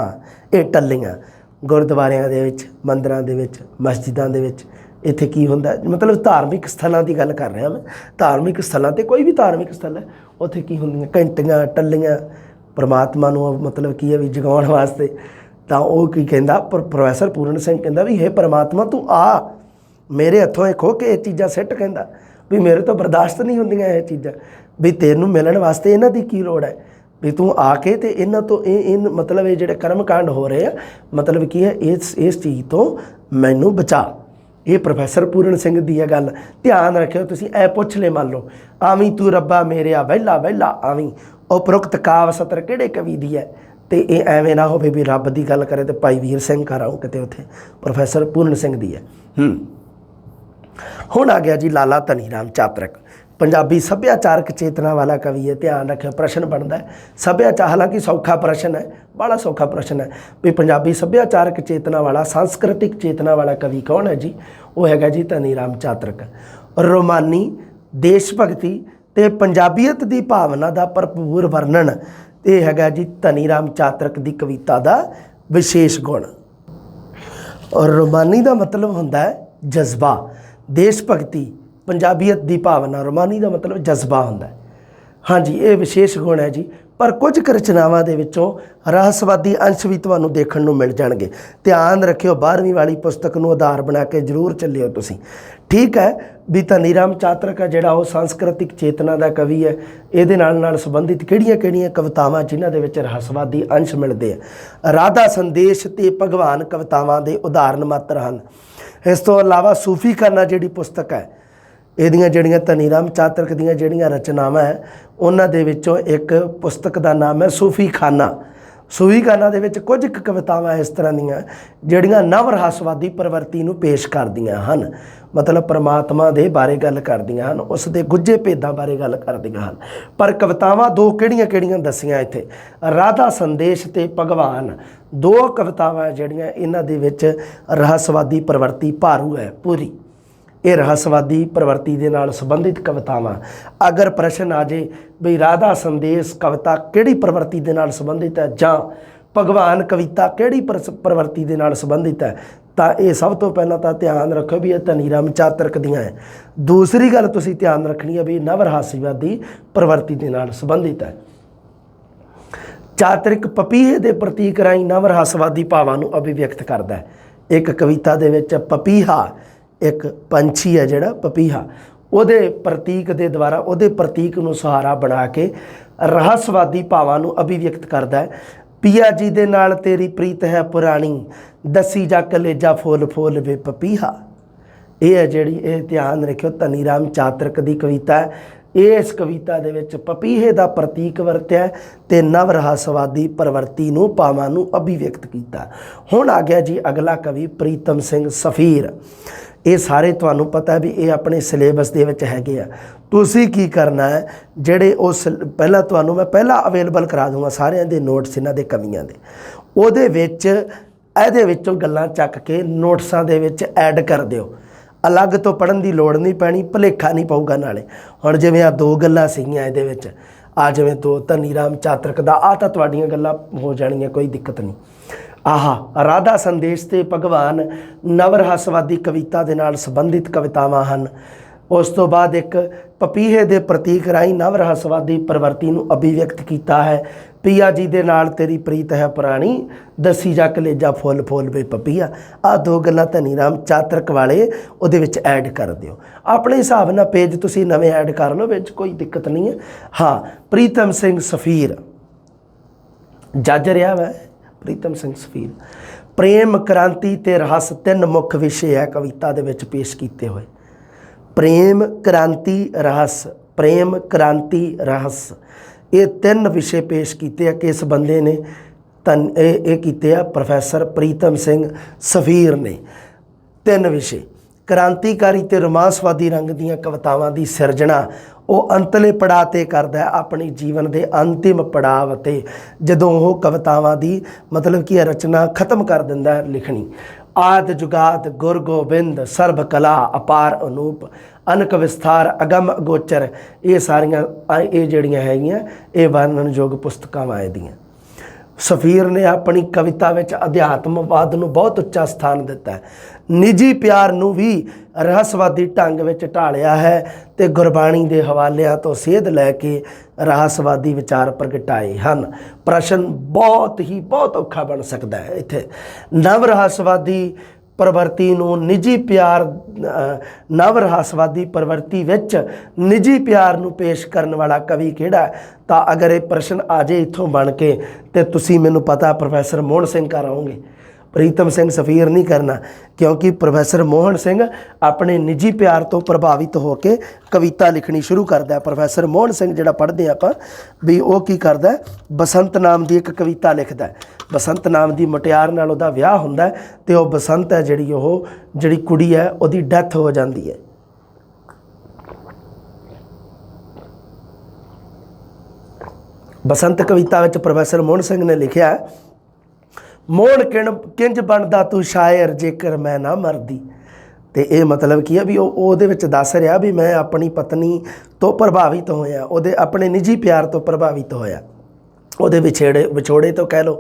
ਇਹ ਟੱਲੀਆਂ। ਗੁਰਦੁਆਰਿਆਂ ਦੇ ਵਿੱਚ, ਮੰਦਿਰਾਂ ਦੇ ਵਿੱਚ, ਮਸਜਿਦਾਂ ਦੇ ਵਿੱਚ ਇੱਥੇ ਕੀ ਹੁੰਦਾ? ਮਤਲਬ ਧਾਰਮਿਕ ਸਥਲਾਂ ਦੀ ਗੱਲ ਕਰ ਰਿਹਾ ਮੈਂ। ਧਾਰਮਿਕ ਸਥਲਾਂ 'ਤੇ ਕੋਈ ਵੀ ਧਾਰਮਿਕ ਸਥਲ ਹੈ, ਉੱਥੇ ਕੀ ਹੁੰਦੀਆਂ? ਘੰਟੀਆਂ ਟੱਲੀਆਂ, ਪਰਮਾਤਮਾ ਨੂੰ ਮਤਲਬ ਕੀ ਹੈ ਵੀ ਜਗਾਉਣ ਵਾਸਤੇ। ਤਾਂ ਉਹ ਕੀ ਕਹਿੰਦਾ? ਪ੍ਰੋਫੈਸਰ ਪੂਰਨ ਸਿੰਘ ਕਹਿੰਦਾ ਵੀ ਹੇ ਪਰਮਾਤਮਾ ਤੂੰ ਆ, ਮੇਰੇ ਹੱਥੋਂ ਇਹ ਖੋਹ ਕੇ ਇਹ ਚੀਜ਼ਾਂ ਸਿੱਟ, ਕਹਿੰਦਾ ਵੀ ਮੇਰੇ ਤੋਂ ਬਰਦਾਸ਼ਤ ਨਹੀਂ ਹੁੰਦੀਆਂ ਇਹ ਚੀਜ਼ਾਂ, ਵੀ ਤੈਨੂੰ ਮਿਲਣ ਵਾਸਤੇ ਇਹਨਾਂ ਦੀ ਕੀ ਲੋੜ ਹੈ, ਵੀ ਤੂੰ ਆ ਕੇ ਅਤੇ ਇਹਨਾਂ ਤੋਂ ਇਹ ਮਤਲਬ ਇਹ ਜਿਹੜੇ ਕਰਮਕਾਂਡ ਹੋ ਰਹੇ ਆ, ਮਤਲਬ ਕੀ ਹੈ ਇਸ ਚੀਜ਼ ਤੋਂ ਮੈਨੂੰ ਬਚਾ। ਇਹ ਪ੍ਰੋਫੈਸਰ ਪੂਰਨ ਸਿੰਘ ਦੀ ਇਹ ਗੱਲ ਧਿਆਨ ਰੱਖਿਓ ਤੁਸੀਂ। ਐ ਪੁੱਛ ਲੈ, ਮੰਨ ਲਓ, ਆਵੀਂ ਤੂੰ ਰੱਬਾ ਮੇਰਿਆ, ਵਹਿਲਾ ਵਹਿਲਾ ਆਵੀਂ, ਉਪਰੋਕਤ ਕਾਵ ਸਤਰ ਕਿਹੜੇ ਕਵੀ ਦੀ ਹੈ? ਅਤੇ ਇਹ ਐਵੇਂ ਨਾ ਹੋਵੇ ਵੀ ਰੱਬ ਦੀ ਗੱਲ ਕਰੇ ਅਤੇ ਭਾਈ ਵੀਰ ਸਿੰਘ ਕਰ ਆਉਂ ਕਿਤੇ, ਉੱਥੇ ਪ੍ਰੋਫੈਸਰ ਪੂਰਨ ਸਿੰਘ ਦੀ ਹੈ। ਹੁਣ आ गया जी लाला धनी राम चातरक। पंजाबी सभ्याचारक चेतना वाला कवि है। ध्यान रखें, प्रश्न बनता है सभ्याचार, हालांकि सौखा प्रश्न है, बड़ा सौखा प्रश्न है भी पंजाबी सभ्याचारक चेतना वाला सांस्कृतिक चेतना वाला कवि कौन है जी? वो है जी धनी राम चातरक। रोमानी देश भगती ते पंजाबीयत की भावना का भरपूर वर्णन ये है जी धनी राम चातरक की कविता का विशेष गुण। और रोमानी का मतलब होंदा है जज्बा, देश भगती पंजाबीयत की भावना, रोमानी का मतलब जज्बा होंदा है। हाँ जी, ये विशेष गुण है जी। पर कुछ रचनावां दे विचों रहस्यवादी अंश भी तुहानूं देखण नूं मिल जाणगे। ध्यान रखियो, 12वीं वाली पुस्तक नूं आधार बना के जरूर चलियो तुसीं। ठीक है भी धनी राम चातरक है जिहड़ा वो सांस्कृतिक चेतना का कवि है। इहदे नाल संबंधित किहड़ियां-किहड़ियां कवितावां जिन्हां दे विच रहस्यवादी अंश मिलदे आ। राधा संदेश ते भगवान कवितावां दे उदाहरण मात्र हन। इस तो इलावा सूफी खाना जिहड़ी पुस्तक है, ਇਹਦੀਆਂ ਜਿਹੜੀਆਂ ਧਨੀ ਰਾਮ ਚਾਤਰਕ ਦੀਆਂ ਜਿਹੜੀਆਂ ਰਚਨਾਵਾਂ ਹੈ ਉਹਨਾਂ ਦੇ ਵਿੱਚੋਂ ਇੱਕ ਪੁਸਤਕ ਦਾ ਨਾਮ ਹੈ ਸੂਫੀ ਖਾਨਾ। ਸੂਫੀ ਖਾਨਾ ਦੇ ਵਿੱਚ ਕੁਝ ਕੁ ਕਵਿਤਾਵਾਂ ਇਸ ਤਰ੍ਹਾਂ ਦੀਆਂ ਜਿਹੜੀਆਂ ਨਵ ਰਹੱਸਵਾਦੀ ਪ੍ਰਵਰਤੀ ਨੂੰ ਪੇਸ਼ ਕਰਦੀਆਂ ਹਨ। ਮਤਲਬ ਪਰਮਾਤਮਾ ਦੇ ਬਾਰੇ ਗੱਲ ਕਰਦੀਆਂ ਹਨ, ਉਸ ਦੇ ਗੁੱਝੇ ਭੇਦਾਂ ਬਾਰੇ ਗੱਲ ਕਰਦੀਆਂ ਹਨ। ਪਰ ਕਵਿਤਾਵਾਂ ਦੋ ਕਿਹੜੀਆਂ ਦੱਸੀਆਂ ਇੱਥੇ, ਰਾਧਾ ਸੰਦੇਸ਼ ਤੇ ਭਗਵਾਨ, ਦੋ ਕਵਿਤਾਵਾਂ ਜਿਹੜੀਆਂ ਇਹਨਾਂ ਦੇ ਵਿੱਚ ਰਹੱਸਵਾਦੀ ਪ੍ਰਵਰਤੀ ਭਾਰੂ ਹੈ ਪੂਰੀ। ਇਹ ਰਹੱਸਵਾਦੀ ਪ੍ਰਵਰਤੀ ਦੇ ਨਾਲ ਸੰਬੰਧਿਤ ਕਵਿਤਾਵਾਂ। ਅਗਰ ਪ੍ਰਸ਼ਨ ਆ ਜੇ ਵੀ ਰਾਧਾ ਸੰਦੇਸ਼ ਕਵਿਤਾ ਕਿਹੜੀ ਪ੍ਰਵਰਤੀ ਦੇ ਨਾਲ ਸੰਬੰਧਿਤ ਹੈ ਜਾਂ ਭਗਵਾਨ ਕਵਿਤਾ ਕਿਹੜੀ ਪ੍ਰਵਰਤੀ ਦੇ ਨਾਲ ਸੰਬੰਧਿਤ ਹੈ, ਤਾਂ ਇਹ ਸਭ ਤੋਂ ਪਹਿਲਾਂ ਤਾਂ ਧਿਆਨ ਰੱਖੋ ਵੀ ਇਹ ਧਨੀ ਰਾਮ ਚਾਤਰਕ ਦੀਆਂ ਹੈ। ਦੂਸਰੀ ਗੱਲ ਤੁਸੀਂ ਧਿਆਨ ਰੱਖਣੀ ਹੈ ਵੀ ਨਵ ਰਹੱਸਵਾਦੀ ਪ੍ਰਵਰਤੀ ਦੇ ਨਾਲ ਸੰਬੰਧਿਤ ਹੈ। ਚਾਤਰਿਕ ਪਪੀਹੇ ਦੇ ਪ੍ਰਤੀਕ ਰਾਹੀਂ ਨਵ ਰਹੱਸਵਾਦੀ ਭਾਵਾਂ ਨੂੰ ਅਭਿਵਿਅਕਤ ਕਰਦਾ ਹੈ। ਇੱਕ ਕਵਿਤਾ ਦੇ ਵਿੱਚ ਪਪੀਹਾ, एक पंछी है जिहड़ा पपीहा, ਉਹਦੇ ਪ੍ਰਤੀਕ ਦੇ ਦੁਆਰਾ ਉਹਦੇ ਪ੍ਰਤੀਕ ਨੂੰ ਸਹਾਰਾ ਬਣਾ ਕੇ ਰਹੱਸਵਾਦੀ ਭਾਵਾਂ ਨੂੰ ਅਭਿਵਿਅਕਤ ਕਰਦਾ ਹੈ। ਪੀਆ ਜੀ ਦੇ ਨਾਲ ਤੇਰੀ ਪ੍ਰੀਤ ਹੈ ਪੁਰਾਣੀ, ਦਸੀ ਜਾ ਕਲੇਜਾ ਫੋਲ ਫੋਲ ਵੇ ਪਪੀਹਾ। ਇਹ ਹੈ ਜਿਹੜੀ, ਇਹ ਧਿਆਨ ਰੱਖਿਓ ਧਨੀ ਰਾਮ ਚਾਤਰਕ ਦੀ ਕਵਿਤਾ ਹੈ। ਇਸ ਕਵਿਤਾ ਦੇ ਵਿੱਚ ਪਪੀਹੇ ਦਾ ਪ੍ਰਤੀਕ ਵਰਤਿਆ ਤੇ ਨਵ ਰਹੱਸਵਾਦੀ ਪ੍ਰਵਰਤੀ ਨੂੰ ਭਾਵਾਂ ਨੂੰ ਅਭਿਵਿਅਕਤ ਕੀਤਾ। ਹੁਣ ਆ ਗਿਆ ਜੀ ਅਗਲਾ ਕਵੀ ਪ੍ਰੀਤਮ ਸਿੰਘ ਸਫੀਰ। ਇਹ ਸਾਰੇ ਤੁਹਾਨੂੰ ਪਤਾ ਵੀ ਇਹ ਆਪਣੇ ਸਿਲੇਬਸ ਦੇ ਵਿੱਚ ਹੈਗੇ ਆ। ਤੁਸੀਂ ਕੀ ਕਰਨਾ ਹੈ, ਜਿਹੜੇ ਉਸ ਪਹਿਲਾਂ ਤੁਹਾਨੂੰ ਮੈਂ ਪਹਿਲਾਂ ਅਵੇਲੇਬਲ ਕਰਾ ਦੂੰਗਾ ਸਾਰਿਆਂ ਦੇ ਨੋਟਸ ਇਹਨਾਂ ਦੇ ਕਵੀਆਂ ਦੇ, ਉਹਦੇ ਵਿੱਚ ਇਹਦੇ ਵਿੱਚੋਂ ਗੱਲਾਂ ਚੱਕ ਕੇ ਨੋਟਸਾਂ ਦੇ ਵਿੱਚ ਐਡ ਕਰ ਦਿਓ। ਅਲੱਗ ਤੋਂ ਪੜ੍ਹਨ ਦੀ ਲੋੜ ਨਹੀਂ ਪੈਣੀ, ਭੁਲੇਖਾ ਨਹੀਂ ਪਊਗਾ ਨਾਲੇ। ਹੁਣ ਜਿਵੇਂ ਆ ਦੋ ਗੱਲਾਂ ਸੀਗੀਆਂ ਇਹਦੇ ਵਿੱਚ, ਆ ਜਿਵੇਂ ਦੋ ਧਨੀ ਰਾਮ ਚਾਤਰਕ ਦਾ, ਆਹ ਤਾਂ ਤੁਹਾਡੀਆਂ ਗੱਲਾਂ ਹੋ ਜਾਣੀਆਂ, ਕੋਈ ਦਿੱਕਤ ਨਹੀਂ। ਆਹ ਰਾਧਾ ਸੰਦੇਸ਼ ਤੇ ਭਗਵਾਨ ਨਵ ਰਹੱਸਵਾਦੀ ਕਵਿਤਾ ਦੇ ਨਾਲ ਸੰਬੰਧਿਤ ਕਵਿਤਾਵਾਂ ਹਨ। ਉਸ ਤੋਂ ਬਾਅਦ ਇੱਕ ਪਪੀਹੇ ਦੇ ਪ੍ਰਤੀਕ ਰਾਹੀਂ ਨਵ ਰਹੱਸਵਾਦੀ ਪ੍ਰਵਰਤੀ ਨੂੰ ਅਭਿਵਿਅਕਤ ਕੀਤਾ ਹੈ। ਪੀਆ ਜੀ ਦੇ ਨਾਲ ਤੇਰੀ ਪ੍ਰੀਤ ਹੈ ਪੁਰਾਣੀ, ਦਸੀ ਜਾ ਕਲੇਜਾ ਫੁੱਲ ਫੁੱਲ ਵੇ ਪਪੀਆ। ਆਹ ਦੋ ਗੱਲਾਂ ਧਨੀ ਰਾਮ ਚਾਤਰਕ ਵਾਲੇ ਉਹਦੇ ਵਿੱਚ ਐਡ ਕਰ ਦਿਓ। ਆਪਣੇ ਹਿਸਾਬ ਨਾਲ ਪੇਜ ਤੁਸੀਂ ਨਵੇਂ ਐਡ ਕਰ ਲਓ, ਵਿੱਚ ਕੋਈ ਦਿੱਕਤ ਨਹੀਂ ਹੈ। ਹਾਂ, ਪ੍ਰੀਤਮ ਸਿੰਘ ਸਫੀਰ ਜੱਜ ਰਿਹਾ ਵਾ ਪ੍ਰੀਤਮ ਸਿੰਘ ਸਫੀਰ। ਪ੍ਰੇਮ ਕ੍ਰਾਂਤੀ ਤੇ ਰਹੱਸ ਤਿੰਨ ਮੁੱਖ ਵਿਸ਼ੇ ਹੈ ਕਵਿਤਾ ਦੇ ਵਿੱਚ ਪੇਸ਼ ਕੀਤੇ ਹੋਏ। ਪ੍ਰੇਮ ਕ੍ਰਾਂਤੀ ਰਹੱਸ, ਪ੍ਰੇਮ ਕ੍ਰਾਂਤੀ ਰਹੱਸ, ਇਹ ਤਿੰਨ ਵਿਸ਼ੇ ਪੇਸ਼ ਕੀਤੇ ਆ। ਕਿਸ ਬੰਦੇ ਨੇ? ਇਹ ਕੀਤੇ ਆ ਪ੍ਰੋਫੈਸਰ ਪ੍ਰੀਤਮ ਸਿੰਘ ਸਫੀਰ ਨੇ। ਤਿੰਨ ਵਿਸ਼ੇ, ਕ੍ਰਾਂਤੀਕਾਰੀ ਤੇ ਰੋਮਾਂਸਵਾਦੀ ਰੰਗ ਦੀਆਂ ਕਵਿਤਾਵਾਂ ਦੀ ਸਿਰਜਣਾ ਉਹ ਅੰਤਲੇ ਪੜਾਅ 'ਤੇ ਕਰਦਾ ਹੈ, ਆਪਣੀ ਜੀਵਨ ਦੇ ਅੰਤਿਮ ਪੜਾਅ 'ਤੇ, ਜਦੋਂ ਉਹ ਕਵਿਤਾਵਾਂ ਦੀ ਮਤਲਬ ਕਿ ਰਚਨਾ ਖਤਮ ਕਰ ਦਿੰਦਾ ਲਿਖਣੀ। ਆਦ ਜੁਗਾਦ ਗੁਰ ਗੋਬਿੰਦ ਸਰਬ ਕਲਾ ਅਪਾਰ ਅਨੂਪ ਅਨਕ ਵਿਸਥਾਰ ਅਗਮ ਅਗੋਚਰ, ਇਹ ਸਾਰੀਆਂ ਇਹ ਜਿਹੜੀਆਂ ਹੈਗੀਆਂ ਇਹ ਵਰਣਨਯੋਗ ਪੁਸਤਕਾਂ ਇਹਦੀਆਂ। ਸਫੀਰ ਨੇ ਆਪਣੀ ਕਵਿਤਾ ਵਿੱਚ ਅਧਿਆਤਮਵਾਦ ਨੂੰ ਬਹੁਤ ਉੱਚਾ ਸਥਾਨ ਦਿੱਤਾ ਹੈ। ਨਿੱਜੀ ਪਿਆਰ ਨੂੰ ਵੀ ਰਹੱਸਵਾਦੀ ਢੰਗ ਵਿੱਚ ਢਾਲਿਆ ਹੈ ਤੇ ਗੁਰਬਾਣੀ ਦੇ ਹਵਾਲਿਆਂ ਤੋਂ ਸੇਧ ਲੈ ਕੇ ਰਹੱਸਵਾਦੀ ਵਿਚਾਰ ਪ੍ਰਗਟਾਏ ਹਨ। ਪ੍ਰਸ਼ਨ ਬਹੁਤ ਔਖਾ ਬਣ ਸਕਦਾ ਹੈ ਇੱਥੇ। ਨਵ ਰਹੱਸਵਾਦੀ ਪ੍ਰਵਰਤੀ ਨੂੰ ਨਿੱਜੀ ਪਿਆਰ, ਨਵ ਰਹੱਸਵਾਦੀ ਪ੍ਰਵਰਤੀ ਵਿੱਚ ਨਿੱਜੀ ਪਿਆਰ ਨੂੰ ਪੇਸ਼ ਕਰਨ ਵਾਲਾ ਕਵੀ ਕਿਹੜਾ? ਤਾਂ ਅਗਰ ਇਹ ਪ੍ਰਸ਼ਨ ਆ ਜੇ ਇੱਥੋਂ ਬਣ ਕੇ ਤੇ ਤੁਸੀਂ ਮੈਨੂੰ ਪਤਾ ਪ੍ਰੋਫੈਸਰ ਮੋਹਨ ਸਿੰਘ ਘਰ ਆਓਗੇ। ਪ੍ਰੀਤਮ ਸਿੰਘ ਸਫੀਰ नहीं करना, क्योंकि प्रोफैसर मोहन सिंह अपने निजी प्यार तो प्रभावित होकर कविता लिखनी शुरू करता है। प्रोफैसर मोहन सिंह जिहड़ा पढ़ते हैं आप भी वो की करता है, बसंत नाम की एक कविता लिखता है। बसंत नाम की मुटियार नाल उहदा विआह हुंदा है ते वो बसंत है जिहड़ी कुड़ी है उहदी डैथ हो जाती है। बसंत कविता विच प्रोफैसर मोहन सिंह ने लिखा है, मोहन किंज बनदा तू शायर जेकर मैं ना मरदी। तो ये मतलब की है भी ਉਹਦੇ ਵਿੱਚ दस रहा भी मैं अपनी पत्नी तो प्रभावित होया, ਉਹਦੇ अपने निजी प्यार तो प्रभावित होया, ਉਹਦੇ ਵਿਛੋੜੇ तो कह लो,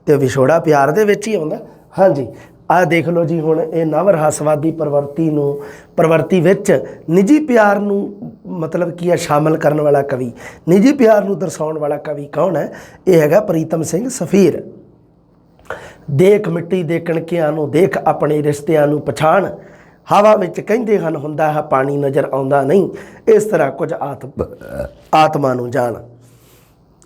तो विछोड़ा प्यार दे विच ही आउंदा। हाँ जी, आ देख लो जी हुण ये नव रहस्यवादी प्रवृत्ति विच निजी प्यार नूं मतलब की है शामिल करने वाला कवि, निजी प्यार नूं दर्शाउण वाला कवि कौन है? ये हैगा प्रीतम सिंह सफीर। देख मिट्टी दे कणकिਆਂ ਨੂੰ, देख अपने रिश्तिਆਂ ਨੂੰ पछाण, हवा विच कहंदे हन हुंदा है पानी नज़र आउंदा नहीं, इस तरह कुछ आत्मा नूं जाण।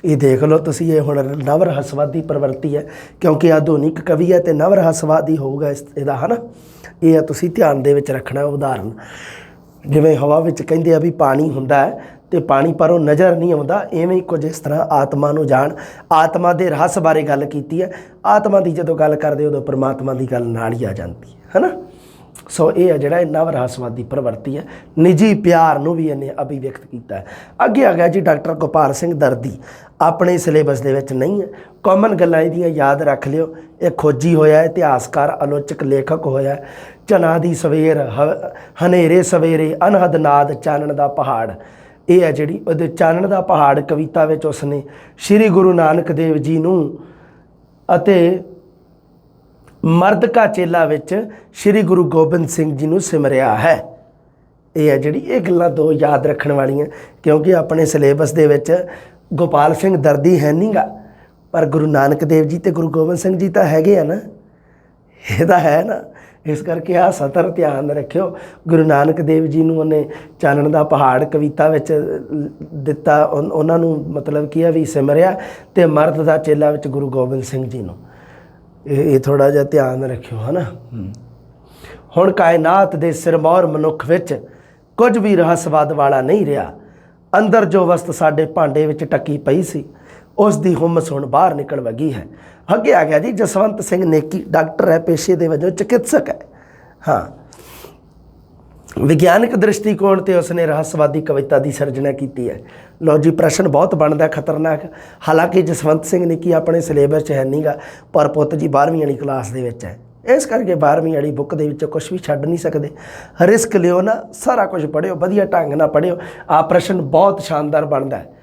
ये देख लो तुसीं, ये हुण नव रहस्यवादी प्रवृत्ति है, क्योंकि आधुनिक कवि है तो नव रहस्यवादी होगा इसदा, है ना। ये तुसीं ध्यान दे विच रखना। उदाहरण जिवें हवा विच कहंदे आ भी पानी हुंदा है तो पानी पर वो नज़र नहीं आता, इवें ही कुछ इस तरह आत्मा नूं जाण। आत्मा के रहस्य बारे गल कीती है, आत्मा की जदों गल करदे उदों परमात्मा की गल नाल ही आ जाती है ना। सो ये जिहड़ा नव रहस्यवादी प्रवृत्ति है, निजी प्यार नूं भी इन्हें अभिव्यक्त किया है। अगे आ गया जी डॉक्टर गोपाल सिंह दर्दी, अपने सिलेबस दे विच नहीं है, कॉमन गल्लां इहदियां याद रख लिओ। ये खोजी होया, इतिहासकार, आलोचक, लेखक होया। चना दी सवेर, हनेरे सवेरे, अनहद नाद, चानण दा पहाड़, ये है जी वो चानण दा पहाड़ कविता में उसने श्री गुरु नानक देव जी नूं अते मर्द का चेला विच श्री गुरु गोबिंद सिंह जी नूं सिमरिया है। ये है जी ये गल्लां दो याद रखने वालियां, क्योंकि अपने सिलेबस दे विच गोपाल सिंह दर्दी है नहीं गा, पर गुरु नानक देव जी तो गुरु गोबिंद सिंह जी तो हैगे आ ना, ये तो है ना। इस करके आ सतर ध्यान रखियो। गुरु नानक देव जी नूं उन्हें चानण दा पहाड़ कविता विच दिता, उन्हां नूं मतलब की है भी सिमरिया, ते मर्द दा चेला विच गुरु गोबिंद सिंह जी नूं। ये थोड़ा जिहा ध्यान रखियो, है ना। हुण कायनात दे सिरमौर मनुख विच कुछ भी रहस्यवाद वाला नहीं रहा, अंदर जो वस्त साडे भांडे विच टकी पई सी उस दी हुम्मस हुण बाहर निकल वगी है। अगे आ गया जी जसवंत सिंह नेकी, डॉक्टर है, पेशे दे वजों चिकित्सक है। हाँ, विज्ञानिक दृष्टिकोण से उसने रहस्यवादी कविता की सिरजना की है। लो जी प्रश्न बहुत बनता खतरनाक, हालांकि जसवंत सिंह नेकी अपने सिलेबस है नहीं गा, पर पुत जी 12वीं वाली क्लास दे विच है, इस करके 12वीं वाली बुक दे विच कुछ भी छड्ड नहीं सकते। रिस्क लियो ना, सारा कुछ पढ़ियो, वधिया ढंग नाल पढ़ियो। आ प्रश्न बहुत शानदार बनता है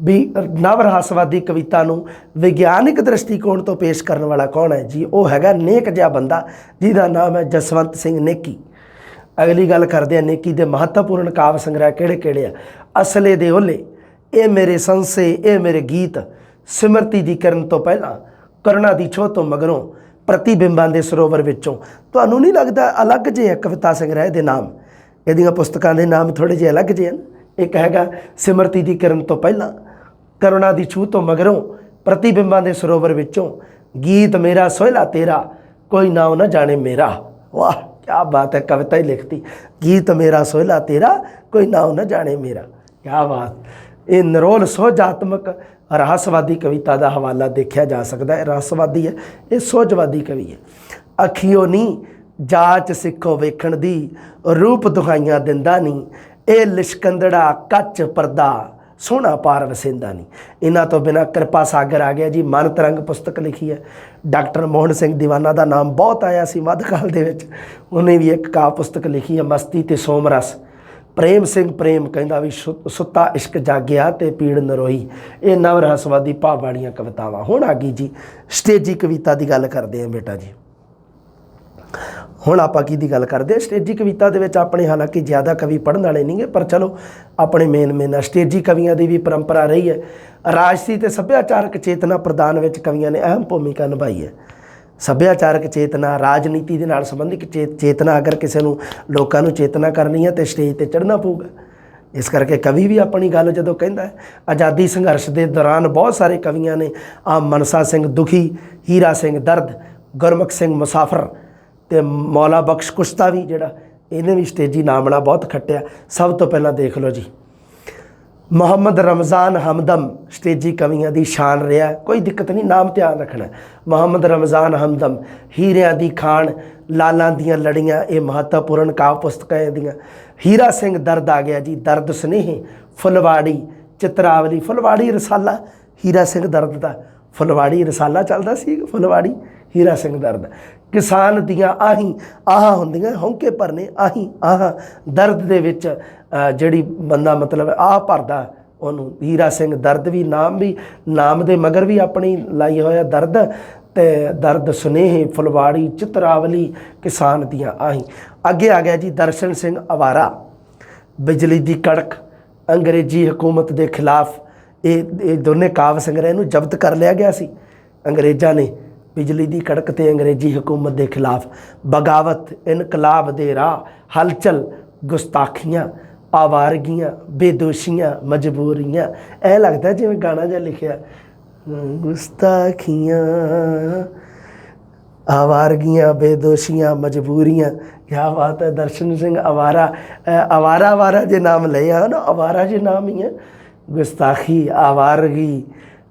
भी नव रहस्यवादी कविता नूं विज्ञानिक दृष्टिकोण तो पेश करने वाला कौन है जी? वो हैगा नेक जिहा बंदा जिहदा नाम है जसवंत सिंह नेकी। अगली गल करते हैं नेकी दे महत्वपूर्ण काव्य संग्रह किहड़े किहड़े आ? असले दे ओले, ए मेरे संसे, ए मेरे गीत, सिमरती दी किरण तो पहला, करुणा दी छोह तो मगरों, प्रतिबिंबां दे सरोवर विचों। तुहानूं नहीं लगदा अलग जे है कविता संग्रह दे नाम? इहदियां पुस्तकां दे नाम थोड़े जे अलग जे हैं। एक हैगा सिमरती दी किरण तो पहला, करुणा दी छूह तो मगरों, प्रतिबिंबां दे सरोवर विचों, गीत मेरा सोहला तेरा, कोई नाम न जाने मेरा। वाह क्या बात है, कविता ही लिखती, गीत मेरा सोहला तेरा, कोई नाम न जाने मेरा। क्या बात। ये निरोल सोहजात्मक रहस्यवादी कविता का हवाला देखा जा सकता है। रहस्यवादी है, ये सोहजवादी कवि है। अखियों नी जाच सिखो वेखण दी, रूप दुहाइयां दिंदा नहीं, ए लिशकंदड़ा कच परदा, सोहना पार वसेंदा नहीं। इन्हां तो बिना कृपा सागर आ गया जी। मन तरंग पुस्तक लिखी है। डॉक्टर मोहन सिंह दीवाना का नाम बहुत आया सी मध्यकाल दे विच, उन्हें भी एक काव्य पुस्तक लिखी है मस्ती ते सोमरस। प्रेम सिंह प्रेम कहंदा भी सुत्ता इश्क जागिया ते पीड़ नरोई। ये नव रहस्यवादी भाव वालियां कवितावां। हुण आ गई जी स्टेजी कविता की गल करते हैं बेटा जी। हुण आपां की गल करते हैं स्टेजी कविता दे विच अपने हालांकि ज़्यादा कवि पढ़ने वाले नहीं है, पर चलो अपने मेन स्टेजी कवियों की भी परंपरा रही है। राजसी ते सभ्याचारक चेतना प्रदान विच कवियों ने अहम भूमिका निभाई है। सभ्याचारक चेतना, राजनीति के नाल संबंधित चेतना, अगर किसी नूं लोकां नूं चेतना करनी है तो स्टेज पर चढ़ना पऊगा। इस करके कवि भी अपनी गल जदों कहंदा है। आज़ादी संघर्ष के दौरान बहुत सारे कवियों ने आम मनसा सिंह दुखी, हीरा सिंह दर्द, ਗੁਰਮੁਖ ਸਿੰਘ ਮੁਸਾਫਰ ਤੇ ਮੌਲਾ ਬਖਸ਼ ਕੁਸ਼ਤਾ ਵੀ ਜਿਹੜਾ ਇਹਨੇ ਵੀ ਸਟੇਜੀ ਨਾਮਣਾ ਬਹੁਤ ਖੱਟਿਆ। ਸਭ ਤੋਂ ਪਹਿਲਾਂ ਦੇਖ ਲਓ ਜੀ, ਮੁਹੰਮਦ ਰਮਜ਼ਾਨ ਹਮਦਮ ਸਟੇਜੀ ਕਵੀਆਂ ਦੀ ਸ਼ਾਨ ਰਿਹਾ, ਕੋਈ ਦਿੱਕਤ ਨਹੀਂ, ਨਾਮ ਧਿਆਨ ਰੱਖਣਾ। ਮੁਹੰਮਦ ਰਮਜ਼ਾਨ ਹਮਦਮ, ਹੀਰਿਆਂ ਦੀ ਖਾਣ, ਲਾਲਾਂ ਦੀਆਂ ਲੜੀਆਂ, ਇਹ ਮਹੱਤਵਪੂਰਨ ਕਾਵ ਪੁਸਤਕਾਂ ਇਹਦੀਆਂ। ਹੀਰਾ ਸਿੰਘ ਦਰਦ ਆ ਗਿਆ ਜੀ, ਦਰਦ ਸੁਨੇਹੇ, ਫੁਲਵਾੜੀ, ਚਿਤਰਾਵਲੀ, ਫੁਲਵਾੜੀ ਰਸਾਲਾ ਹੀਰਾ ਸਿੰਘ ਦਰਦ ਦਾ, ਫੁਲਵਾੜੀ ਰਸਾਲਾ ਚੱਲਦਾ ਸੀ, ਫੁਲਵਾੜੀ ਹੀਰਾ ਸਿੰਘ ਦਰਦ। ਕਿਸਾਨ ਦੀਆਂ ਆਹੀਂ ਆਹ ਹੁੰਦੀਆਂ, ਹੌਂਕੇ ਭਰਨੇ ਆਹੀਂ ਆਹ, ਦਰਦ ਦੇ ਵਿੱਚ ਜਿਹੜੀ ਬੰਦਾ ਮਤਲਬ ਆਹ ਭਰਦਾ ਉਹਨੂੰ ਹੀਰਾ ਸਿੰਘ ਦਰਦ ਵੀ ਨਾਮ ਦੇ ਮਗਰ ਵੀ ਆਪਣੀ ਲਾਈ ਹੋਇਆ ਦਰਦ, ਤੇ ਦਰਦ ਸੁਨੇਹੇ, ਫੁਲਵਾੜੀ, ਚਿਤਰਾਵਲੀ, ਕਿਸਾਨ ਦੀਆਂ ਆਹੀਂ। ਅੱਗੇ ਆ ਗਿਆ ਜੀ ਦਰਸ਼ਨ ਸਿੰਘ ਅਵਾਰਾ, ਬਿਜਲੀ ਦੀ ਕੜਕ, ਅੰਗਰੇਜ਼ੀ ਹਕੂਮਤ ਦੇ ਖਿਲਾਫ। ਇਹ ਦੋਨੇ ਕਾਵ ਸੰਗ੍ਰਹਿ ਨੂੰ ਜ਼ਬਤ ਕਰ ਲਿਆ ਗਿਆ ਸੀ ਅੰਗਰੇਜ਼ਾਂ ਨੇ, ਬਿਜਲੀ ਦੀ ਕੜਕ ਤੇ ਅੰਗਰੇਜ਼ੀ ਹਕੂਮਤ ਦੇ ਖਿਲਾਫ। ਬਗਾਵਤ, ਇਨਕਲਾਬ ਦੇ ਰਾਹ, ਹਲਚਲ, ਗੁਸਤਾਖੀਆਂ, ਆਵਾਰਗੀਆਂ, ਬੇਦੋਸ਼ੀਆਂ, ਮਜਬੂਰੀਆਂ। ਇਹ ਲੱਗਦਾ ਜਿਵੇਂ ਗਾਣਾ ਜਿਹਾ ਲਿਖਿਆ, ਗੁਸਤਾਖੀਆਂ, ਆਵਾਰਗੀਆਂ, ਬੇਦੋਸ਼ੀਆਂ, ਮਜਬੂਰੀਆਂ। ਕਿਆ ਬਾਤ ਹੈ। ਦਰਸ਼ਨ ਸਿੰਘ ਅਵਾਰਾ, ਅਵਾਰਾ ਜੇ ਨਾਮ ਲਿਆ ਨਾ, ਅਵਾਰਾ ਜੇ ਨਾਮ ਹੀ ਹੈ। गुस्ताखी, आवारगी,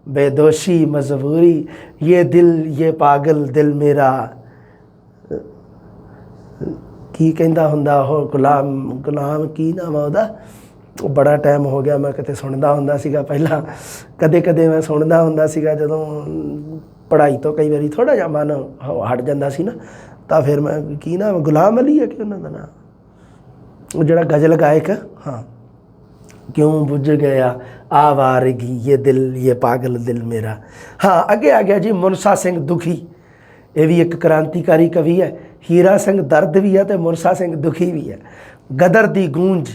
बेदोशी, मजबूरी, ये दिल, ये पागल दिल मेरा, की कहता हुंदा ਉਹ ਗੁਲਾਮ ਕੀ ਨਾਮ ਆ ਉਹਦਾ, ਉਹ ਬੜਾ ਟਾਈਮ ਹੋ ਗਿਆ ਮੈਂ ਕਿਤੇ ਸੁਣਦਾ ਹੁੰਦਾ ਸੀਗਾ ਪਹਿਲਾਂ, ਕਦੇ ਮੈਂ ਸੁਣਦਾ ਹੁੰਦਾ ਸੀਗਾ ਜਦੋਂ ਪੜ੍ਹਾਈ ਤੋਂ ਕਈ ਵਾਰੀ ਥੋੜ੍ਹਾ ਜਿਹਾ ਮਨ ਹਟ ਜਾਂਦਾ ਸੀ ਨਾ, ਤਾਂ ਫਿਰ ਮੈਂ ਕੀ ਨਾਮ, ਗੁਲਾਮ ਅਲੀ ਹੈ ਕਿ ਉਹਨਾਂ ਦਾ ਨਾਮ, ਉਹ ਜਿਹੜਾ ਗਜ਼ਲ ਗਾਇਕ। ਹਾਂ, क्यों बुझ गया आवारगी, ये दिल, ये पागल दिल मेरा। हाँ, अगे आ गया जी मुनसा सिंह दुखी, ये भी एक क्रांतिकारी कवि है। हीरा सिंह दर्द भी है तो मुनसा सिंह दुखी भी है। गदर दी गूंज,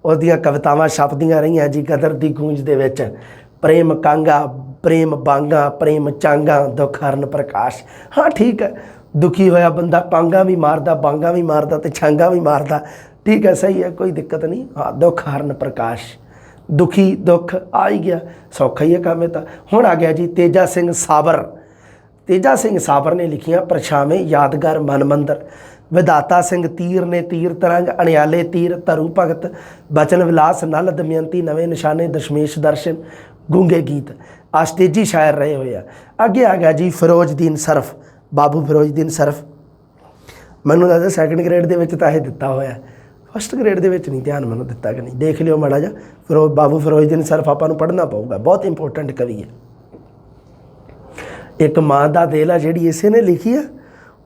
ਉਹਦੀਆਂ ਕਵਿਤਾਵਾਂ ਛਪਦੀਆਂ ਰਹੀਆਂ ਜੀ। ਗਦਰ ਦੀ ਗੂੰਜ ਦੇ ਵਿੱਚ ਪ੍ਰੇਮ ਕਾਂਗਾ, ਪ੍ਰੇਮ ਬਾਂਗਾ, ਪ੍ਰੇਮ ਚਾਂਗਾ, ਦੁੱਖ ਹਰਨ ਪ੍ਰਕਾਸ਼। ਹਾਂ ਠੀਕ ਹੈ, ਦੁਖੀ ਹੋਇਆ ਬੰਦਾ ਪਾਂਗਾ ਵੀ ਮਾਰਦਾ, ਬਾਂਗਾ ਵੀ ਮਾਰਦਾ ਤੇ ਛਾਂਗਾ ਵੀ ਮਾਰਦਾ। ठीक है, सही है, कोई दिक्कत नहीं। हाँ, दुख हरन प्रकाश, दुखी दुख आ ही गया, सौखा ही है काम। तो हुण आ गया जी तेजा सिंह साबर। तेजा सिंह साबर ने लिखियां परछावें, यादगार, मन मंदिर। विधाता सिंह तीर ने तीर तरंग, अणियाले तीर, तरु भगत, बचन विलास, नल दमयंती, नवे निशाने, दशमेश दर्शन, गूंगे गीत। आस्टेजी शायर रहे हुए। अगे आ गया जी फिरोजदीन सरफ, बाबू फिरोजदीन सरफ। मैनूं लगदा सैकंड ग्रेड दे विच तां इह दित्ता होया, फस्ट ग्रेड ਦੇ ਵਿੱਚ ਨਹੀਂ ਧਿਆਨ ਮੈਨੂੰ ਦਿੱਤਾ ਕਿ ਨਹੀਂ, ਦੇਖ ਲਿਓ ਮਾੜਾ ਜਿਹਾ। ਬਾਬੂ ਫਿਰੋਜ਼ਦੀਨ ਸਰਫ ਆਪਾਂ ਨੂੰ ਪੜ੍ਹਨਾ ਪਊਗਾ, ਬਹੁਤ ਇੰਪੋਰਟੈਂਟ ਕਵੀ ਹੈ। ਇੱਕ ਮਾਂ ਦਾ ਦਿਲ ਆ ਜਿਹੜੀ ਇਸੇ ਨੇ ਲਿਖੀ ਆ,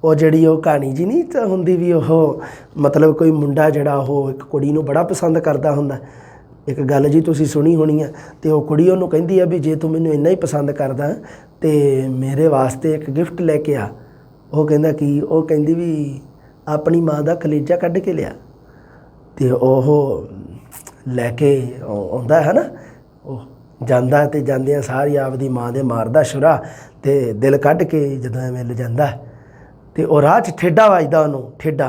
ਉਹ ਜਿਹੜੀ ਉਹ ਕਹਾਣੀ ਜੀ ਨਹੀਂ ਤਾਂ ਹੁੰਦੀ ਵੀ ਉਹ ਮਤਲਬ ਕੋਈ ਮੁੰਡਾ ਜਿਹੜਾ ਉਹ ਇੱਕ ਕੁੜੀ ਨੂੰ ਬੜਾ ਪਸੰਦ ਕਰਦਾ ਹੁੰਦਾ। ਇੱਕ ਗੱਲ ਜੀ ਤੁਸੀਂ ਸੁਣੀ ਹੋਣੀ ਆ, ਅਤੇ ਉਹ ਕੁੜੀ ਉਹਨੂੰ ਕਹਿੰਦੀ ਆ ਵੀ ਜੇ ਤੂੰ ਮੈਨੂੰ ਇੰਨਾ ਹੀ ਪਸੰਦ ਕਰਦਾ ਤਾਂ ਮੇਰੇ ਵਾਸਤੇ ਇੱਕ ਗਿਫਟ ਲੈ ਕੇ ਆ। ਉਹ ਕਹਿੰਦਾ ਕੀ? ਉਹ ਕਹਿੰਦੀ ਵੀ ਆਪਣੀ ਮਾਂ ਦਾ ਕਲੇਜਾ ਕੱਢ ਕੇ ਲਿਆ। ਅਤੇ ਉਹ ਲੈ ਕੇ ਆਉਂਦਾ ਹੈ ਨਾ, ਉਹ ਜਾਂਦਾ ਅਤੇ ਜਾਂਦਿਆਂ ਸਾਰੀ ਆਪਦੀ ਮਾਂ ਦੇ ਮਾਰਦਾ ਛੁਰਾ, ਅਤੇ ਦਿਲ ਕੱਢ ਕੇ ਜਦੋਂ ਐਵੇਂ ਲਿਜਾਂਦਾ ਅਤੇ ਉਹ ਰਾਹ 'ਚ ਠੇਡਾ ਵੱਜਦਾ ਉਹਨੂੰ, ਠੇਡਾ,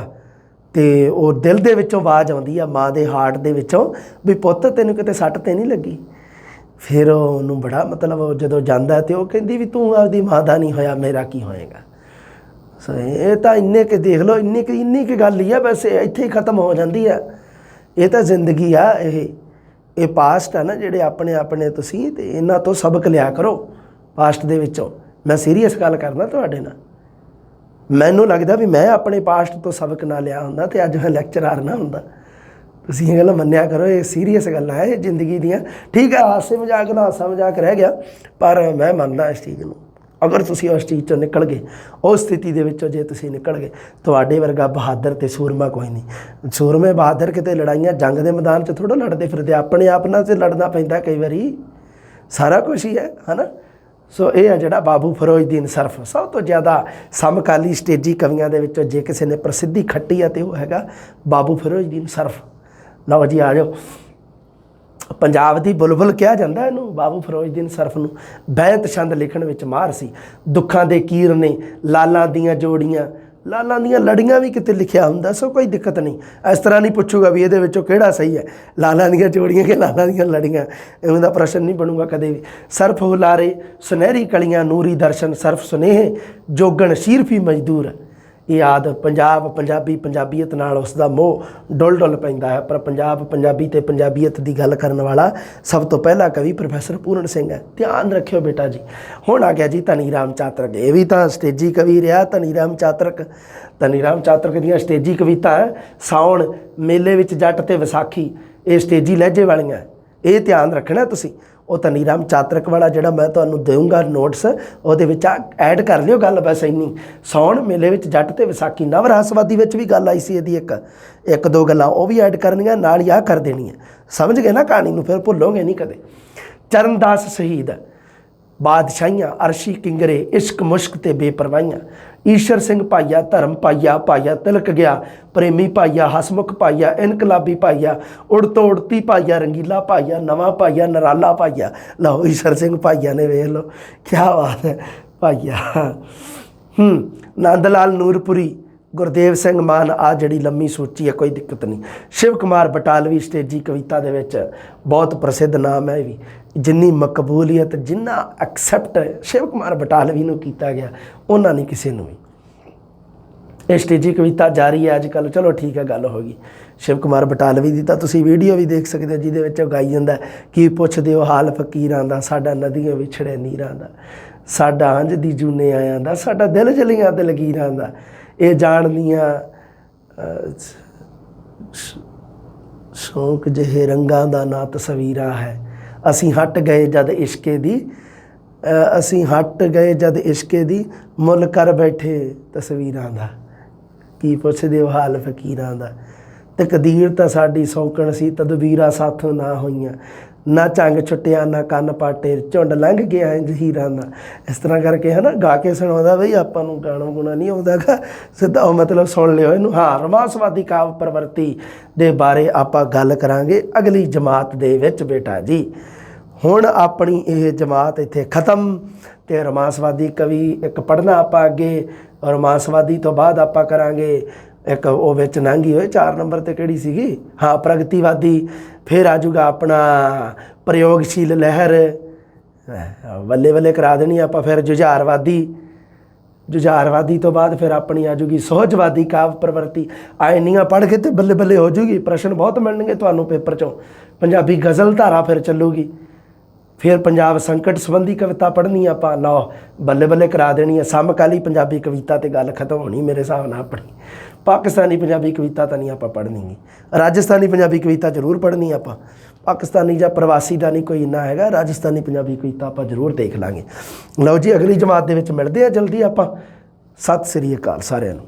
ਅਤੇ ਉਹ ਦਿਲ ਦੇ ਵਿੱਚੋਂ ਆਵਾਜ਼ ਆਉਂਦੀ ਆ ਮਾਂ ਦੇ ਹਾਰਟ ਦੇ ਵਿੱਚੋਂ ਵੀ ਪੁੱਤ ਤੈਨੂੰ ਕਿਤੇ ਸੱਟ ਤਾਂ ਨਹੀਂ ਲੱਗੀ। ਫਿਰ ਉਹਨੂੰ ਬੜਾ ਮਤਲਬ ਜਦੋਂ ਜਾਂਦਾ ਅਤੇ ਉਹ ਕਹਿੰਦੀ ਵੀ ਤੂੰ ਆਪਦੀ ਮਾਂ ਦਾ ਨਹੀਂ ਹੋਇਆ, ਮੇਰਾ ਕੀ ਹੋਏਗਾ। ਸੋ ਇਹ ਤਾਂ ਇੰਨੇ ਕੁ ਦੇਖ ਲਓ, ਇੰਨੀ ਕੁ ਗੱਲ ਹੀ ਆ, ਬਸ ਇੱਥੇ ਹੀ ਖ਼ਤਮ ਹੋ ਜਾਂਦੀ ਆ। ਇਹ ਤਾਂ ਜ਼ਿੰਦਗੀ ਆ, ਇਹ ਪਾਸਟ ਆ ਨਾ ਜਿਹੜੇ ਆਪਣੇ ਤੁਸੀਂ, ਅਤੇ ਇਹਨਾਂ ਤੋਂ ਸਬਕ ਲਿਆ ਕਰੋ ਪਾਸਟ ਦੇ ਵਿੱਚੋਂ। ਮੈਂ ਸੀਰੀਅਸ ਗੱਲ ਕਰਦਾ ਤੁਹਾਡੇ ਨਾਲ। ਮੈਨੂੰ ਲੱਗਦਾ ਵੀ ਮੈਂ ਆਪਣੇ ਪਾਸਟ ਤੋਂ ਸਬਕ ਨਾ ਲਿਆ ਹੁੰਦਾ ਅਤੇ ਅੱਜ ਮੈਂ ਲੈਕਚਰਾਰ ਨਾ ਹੁੰਦਾ। ਤੁਸੀਂ ਇਹ ਗੱਲ ਮੰਨਿਆ ਕਰੋ, ਇਹ ਸੀਰੀਅਸ ਗੱਲਾਂ ਹੈ ਇਹ ਜ਼ਿੰਦਗੀ ਦੀਆਂ। ਠੀਕ ਹੈ, ਹਾਸੇ ਮਜ਼ਾਕ ਦਾ ਹਾਸਾ ਮਜ਼ਾਕ ਰਹਿ ਗਿਆ, ਪਰ ਮੈਂ ਮੰਨਦਾ ਇਸ ਚੀਜ਼ ਨੂੰ। ਅਗਰ ਤੁਸੀਂ ਉਸ ਚੀਜ਼ 'ਚੋਂ ਨਿਕਲ ਗਏ, ਉਸ ਸਥਿਤੀ ਦੇ ਵਿੱਚੋਂ ਜੇ ਤੁਸੀਂ ਨਿਕਲ ਗਏ, ਤੁਹਾਡੇ ਵਰਗਾ ਬਹਾਦਰ ਅਤੇ ਸੂਰਮਾ ਕੋਈ ਨਹੀਂ। ਸੂਰਮੇ ਬਹਾਦਰ ਕਿਤੇ ਲੜਾਈਆਂ ਜੰਗ ਦੇ ਮੈਦਾਨ 'ਚ ਥੋੜ੍ਹਾ ਲੜਦੇ ਫਿਰਦੇ, ਆਪਣੇ ਆਪ ਨਾਲ 'ਚ ਲੜਨਾ ਪੈਂਦਾ ਕਈ ਵਾਰੀ, ਸਾਰਾ ਕੁਛ ਹੀ ਹੈ ਨਾ। ਸੋ ਇਹ ਆ ਜਿਹੜਾ ਬਾਬੂ ਫਿਰੋਜ਼ਦੀਨ ਸਰਫ, ਸਭ ਤੋਂ ਜ਼ਿਆਦਾ ਸਮਕਾਲੀ ਸਟੇਜੀ ਕਵੀਆਂ ਦੇ ਵਿੱਚੋਂ ਜੇ ਕਿਸੇ ਨੇ ਪ੍ਰਸਿੱਧੀ ਖੱਟੀ ਆ ਤਾਂ ਉਹ ਹੈਗਾ ਬਾਬੂ ਫਿਰੋਜ਼ਦੀਨ ਸਰਫ। ਲਓ ਜੀ ਆ ਜਾਓ, ਪੰਜਾਬ ਦੀ ਬੁਲਬੁਲ ਕਿਹਾ ਜਾਂਦਾ ਇਹਨੂੰ, ਬਾਬੂ ਫਿਰੋਜ਼ਦੀਨ ਸਰਫ ਨੂੰ। ਬੈਂਤ ਛੰਦ ਲਿਖਣ ਵਿੱਚ ਮਾਹਰ ਸੀ। ਦੁੱਖਾਂ ਦੇ ਕੀਰ ਨੇ, ਲਾਲਾਂ ਦੀਆਂ ਜੋੜੀਆਂ, ਲਾਲਾਂ ਦੀਆਂ ਲੜੀਆਂ ਵੀ ਕਿਤੇ ਲਿਖਿਆ ਹੁੰਦਾ, ਸੋ ਕੋਈ ਦਿੱਕਤ ਨਹੀਂ। ਇਸ ਤਰ੍ਹਾਂ ਨਹੀਂ ਪੁੱਛੂਗਾ ਵੀ ਇਹਦੇ ਵਿੱਚੋਂ ਕਿਹੜਾ ਸਹੀ ਹੈ, ਲਾਲਾਂ ਦੀਆਂ ਜੋੜੀਆਂ ਕਿ ਲਾਲਾਂ ਦੀਆਂ ਲੜੀਆਂ, ਇਵੇਂ ਦਾ ਪ੍ਰਸ਼ਨ ਨਹੀਂ ਬਣੂਗਾ ਕਦੇ ਵੀ। ਸਰਫ ਹੁਲਾਰੇ ਸੁਨਹਿਰੀ ਕਲੀਆਂ ਨੂਰੀ ਦਰਸ਼ਨ, ਸਰਫ ਸੁਨੇਹੇ ਜੋਗਣ ਸ਼ੀਰਫੀ ਮਜ਼ਦੂਰ। ਇਹ ਆਦਿ ਪੰਜਾਬ, ਪੰਜਾਬੀ, ਪੰਜਾਬੀਅਤ ਨਾਲ ਉਸ ਦਾ ਮੋਹ ਡੁੱਲ ਡੁੱਲ ਪੈਂਦਾ ਹੈ। ਪਰ ਪੰਜਾਬ, ਪੰਜਾਬੀ ਅਤੇ ਪੰਜਾਬੀਅਤ ਦੀ ਗੱਲ ਕਰਨ ਵਾਲਾ ਸਭ ਤੋਂ ਪਹਿਲਾ ਕਵੀ ਪ੍ਰੋਫੈਸਰ ਪੂਰਨ ਸਿੰਘ ਹੈ। ਧਿਆਨ ਰੱਖਿਓ ਬੇਟਾ ਜੀ। ਹੁਣ ਆ ਗਿਆ ਜੀ ਧਨੀ ਰਾਮ ਚਾਤਰਕ। ਇਹ ਵੀ ਤਾਂ ਸਟੇਜੀ ਕਵੀ ਰਿਹਾ ਧਨੀ ਰਾਮ ਚਾਤਰਕ। ਧਨੀ ਰਾਮ ਚਾਤਰਕ ਦੀਆਂ ਸਟੇਜੀ ਕਵਿਤਾ ਸਾਉਣ, ਮੇਲੇ ਵਿੱਚ ਜੱਟ ਅਤੇ ਵਿਸਾਖੀ, ਇਹ ਸਟੇਜੀ ਲਹਿਜੇ ਵਾਲੀਆਂ। ਇਹ ਧਿਆਨ ਰੱਖਣਾ ਤੁਸੀਂ। ਉਹ ਧਨੀ ਰਾਮ ਚਾਤਰਕ ਵਾਲਾ ਜਿਹੜਾ ਮੈਂ ਤੁਹਾਨੂੰ ਦੇਵਾਂਗਾ ਨੋਟਸ, ਉਹਦੇ ਵਿੱਚ ਐਡ ਕਰ ਲਿਓ ਗੱਲ ਬਸ ਇੰਨੀ। ਸਾਉਣ ਮੇਲੇ ਵਿੱਚ ਜੱਟ ਅਤੇ ਵਿਸਾਖੀ, ਨਵ ਰਹੱਸਵਾਦੀ ਵਿੱਚ ਵੀ ਗੱਲ ਆਈ ਸੀ ਇਹਦੀ ਇੱਕ ਦੋ ਗੱਲਾਂ ਉਹ ਵੀ ਐਡ ਕਰਨੀਆਂ, ਨਾਲ ਹੀ ਆਹ ਕਰ ਦੇਣੀਆਂ। ਸਮਝ ਗਏ ਨਾ ਕਹਾਣੀ ਨੂੰ, ਫਿਰ ਭੁੱਲੋਗੇ ਨਹੀਂ ਕਦੇ। ਚਰਨਦਾਸ ਸ਼ਹੀਦ, ਬਾਦਸ਼ਾਹੀਆਂ, ਅਰਸ਼ੀ ਕਿੰਗਰੇ, ਇਸ਼ਕ ਮੁਸ਼ਕ ਤੇ ਬੇਪਰਵਾਹੀਆਂ। ਈਸ਼ਰ ਸਿੰਘ ਭਾਈਆ, ਧਰਮ ਭਾਈਆ, ਭਾਈਆ ਤਿਲਕ ਗਿਆ, ਪ੍ਰੇਮੀ ਭਾਈਆ, ਹਸਮੁਖ ਭਾਈਆ, ਇਨਕਲਾਬੀ ਭਾਈਆ, ਉੜ ਤੋਂ ਉੜਤੀ ਭਾਈਆ, ਰੰਗੀਲਾ ਭਾਈਆ, ਨਵਾਂ ਭਾਈਆ, ਨਰਾਲਾ ਭਾਈਆ। ਲਓ ਈਸ਼ਰ ਸਿੰਘ ਭਾਈਆ ਨੇ, ਵੇਖ ਲਓ ਕਿਆ ਬਾਤ ਹੈ ਭਾਈਆ। ਨੰਦ ਲਾਲ ਨੂਰਪੁਰੀ, ਗੁਰਦੇਵ ਸਿੰਘ ਮਾਨ, ਆ ਜਿਹੜੀ ਲੰਮੀ ਸੂਚੀ ਹੈ, ਕੋਈ ਦਿੱਕਤ ਨਹੀਂ। ਸ਼ਿਵ ਕੁਮਾਰ ਬਟਾਲਵੀ ਸਟੇਜੀ ਕਵਿਤਾ ਦੇ ਵਿੱਚ ਬਹੁਤ ਪ੍ਰਸਿੱਧ ਨਾਮ ਹੈ। ਇਹ ਵੀ ਜਿੰਨੀ ਮਕਬੂਲੀਅਤ, ਜਿੰਨਾ ਐਕਸੈਪਟ ਸ਼ਿਵ ਕੁਮਾਰ ਬਟਾਲਵੀ ਨੂੰ ਕੀਤਾ ਗਿਆ, ਉਹਨਾਂ ਨਹੀਂ ਕਿਸੇ ਨੂੰ ਵੀ। ਇਹ ਸਟੇਜੀ ਕਵਿਤਾ ਜਾਰੀ ਹੈ ਅੱਜ ਕੱਲ੍ਹ। ਚਲੋ ਠੀਕ ਹੈ, ਗੱਲ ਹੋ ਗਈ। ਸ਼ਿਵ ਕੁਮਾਰ ਬਟਾਲਵੀ ਦੀ ਤਾਂ ਤੁਸੀਂ ਵੀਡੀਓ ਵੀ ਦੇਖ ਸਕਦੇ ਹੋ, ਜਿਹਦੇ ਵਿੱਚ ਉਹ ਗਾਈ ਜਾਂਦਾ, ਕੀ ਪੁੱਛਦੇ ਹੋ ਹਾਲ ਫਕੀਰਾਂ ਦਾ, ਸਾਡਾ ਨਦੀਆਂ ਵਿਛੜੇ ਨੀਰਾਂ ਦਾ, ਸਾਡਾ ਹੰਝ ਦੀ ਜੂਨੇ ਆਇਆਂ ਦਾ, ਸਾਡਾ ਦਿਲ ਜਲੀਆਂ ਦਿਲਗੀਰਾਂ ਦਾ। ਇਹ ਜਾਣਦੀਆਂ ਸ਼ੌਂਕ ਜਿਹੇ ਰੰਗਾਂ ਦਾ ਨਾ ਤਸਵੀਰਾਂ ਹੈ। ਅਸੀਂ ਹਟ ਗਏ ਜਦ ਇਸ਼ਕੇ ਦੀ, ਅਸੀਂ ਹਟ ਗਏ ਜਦ ਇਸ਼ਕੇ ਦੀ, ਮੁੱਲ ਕਰ ਬੈਠੇ ਤਸਵੀਰਾਂ ਦਾ। ਕੀ ਪੁੱਛਦੇ ਹੋ ਹਾਲ ਫਕੀਰਾਂ ਦਾ, ਤਕਦੀਰ ਤਾਂ ਸਾਡੀ ਸੌਂਕਣ ਸੀ, ਤਦਬੀਰਾਂ ਸਾਥੋਂ ਨਾ ਹੋਈਆਂ, ਨਾ ਝੰਗ ਛੁੱਟਿਆ ਨਾ ਕੰਨ ਪਾਟੇ, ਝੁੰਡ ਲੰਘ ਗਿਆ ਇੰਝ ਹੀਰਾਂ ਦਾ। ਇਸ ਤਰ੍ਹਾਂ ਕਰਕੇ ਹੈ ਨਾ, ਗਾ ਕੇ ਸੁਣਾਉਂਦਾ ਬਈ, ਆਪਾਂ ਨੂੰ ਗਾਣਾ ਗੁਣਾ ਨਹੀਂ ਆਉਂਦਾ ਗਾ, ਸਿੱਧਾ ਉਹ ਮਤਲਬ ਸੁਣ ਲਿਓ ਇਹਨੂੰ। ਹਾਂ, ਰੋਮਾਂਸਵਾਦੀ ਕਾਵ ਪ੍ਰਵਰਤੀ ਦੇ ਬਾਰੇ ਆਪਾਂ ਗੱਲ ਕਰਾਂਗੇ ਅਗਲੀ ਜਮਾਤ ਦੇ ਵਿੱਚ ਬੇਟਾ ਜੀ। ਹੁਣ ਆਪਣੀ ਇਹ ਜਮਾਤ ਇੱਥੇ ਖਤਮ, ਅਤੇ ਰੋਮਾਂਸਵਾਦੀ ਕਵੀ ਇੱਕ ਪੜ੍ਹਨਾ ਆਪਾਂ ਅੱਗੇ। ਰੋਮਾਂਸਵਾਦੀ ਤੋਂ ਬਾਅਦ ਆਪਾਂ ਕਰਾਂਗੇ ਇੱਕ ਉਹ ਵਿੱਚ ਲੰਘੀ ਹੋਏ 4 ਨੰਬਰ 'ਤੇ ਕਿਹੜੀ ਸੀਗੀ, ਹਾਂ ਪ੍ਰਗਤੀਵਾਦੀ। ਫਿਰ ਆ ਜੂਗਾ ਆਪਣਾ ਪ੍ਰਯੋਗਸ਼ੀਲ ਲਹਿਰ, ਬੱਲੇ ਬੱਲੇ ਕਰਾ ਦੇਣੀ ਆਪਾਂ। ਫਿਰ ਜੁਝਾਰਵਾਦੀ, ਜੁਝਾਰਵਾਦੀ ਤੋਂ ਬਾਅਦ ਫਿਰ ਆਪਣੀ ਆ ਜੂਗੀ ਸੁਹਜਵਾਦੀ ਕਾਵ ਪ੍ਰਵਰਤੀ। ਆ ਇੰਨੀਆਂ ਪੜ੍ਹ ਕੇ ਤੇ ਬੱਲੇ ਬੱਲੇ ਹੋ ਜੂਗੀ। ਪ੍ਰਸ਼ਨ ਬਹੁਤ ਮਿਲਣਗੇ ਤੁਹਾਨੂੰ ਪੇਪਰ 'ਚੋਂ। ਪੰਜਾਬੀ ਗਜ਼ਲ ਧਾਰਾ ਫਿਰ ਚੱਲੂਗੀ। ਫਿਰ ਪੰਜਾਬ ਸੰਕਟ ਸੰਬੰਧੀ ਕਵਿਤਾ ਪੜ੍ਹਨੀ ਆਪਾਂ, ਲਓ ਬੱਲੇ ਬੱਲੇ ਕਰਾ ਦੇਣੀ ਹੈ। ਸਮਕਾਲੀ ਪੰਜਾਬੀ ਕਵਿਤਾ 'ਤੇ ਗੱਲ ਖਤਮ ਹੋਣੀ ਮੇਰੇ ਹਿਸਾਬ ਨਾਲ ਆਪਣੀ। ਪਾਕਿਸਤਾਨੀ ਪੰਜਾਬੀ ਕਵਿਤਾ ਤਾਂ ਨਹੀਂ ਆਪਾਂ ਪੜ੍ਹਨੀ ਗੀ। ਰਾਜਸਥਾਨੀ ਪੰਜਾਬੀ ਕਵਿਤਾ ਜ਼ਰੂਰ ਪੜ੍ਹਨੀ ਆਪਾਂ। ਪਾਕਿਸਤਾਨੀ ਜਾਂ ਪ੍ਰਵਾਸੀ ਦਾ ਨਹੀਂ ਕੋਈ ਇੰਨਾ ਹੈਗਾ, ਰਾਜਸਥਾਨੀ ਪੰਜਾਬੀ ਕਵਿਤਾ ਆਪਾਂ ਜ਼ਰੂਰ ਦੇਖ ਲਾਂਗੇ। ਲਓ ਜੀ, ਅਗਲੀ ਜਮਾਤ ਦੇ ਵਿੱਚ ਮਿਲਦੇ ਹਾਂ ਜਲਦੀ ਆਪਾਂ। ਸਤਿ ਸ੍ਰੀ ਅਕਾਲ ਸਾਰਿਆਂ ਨੂੰ।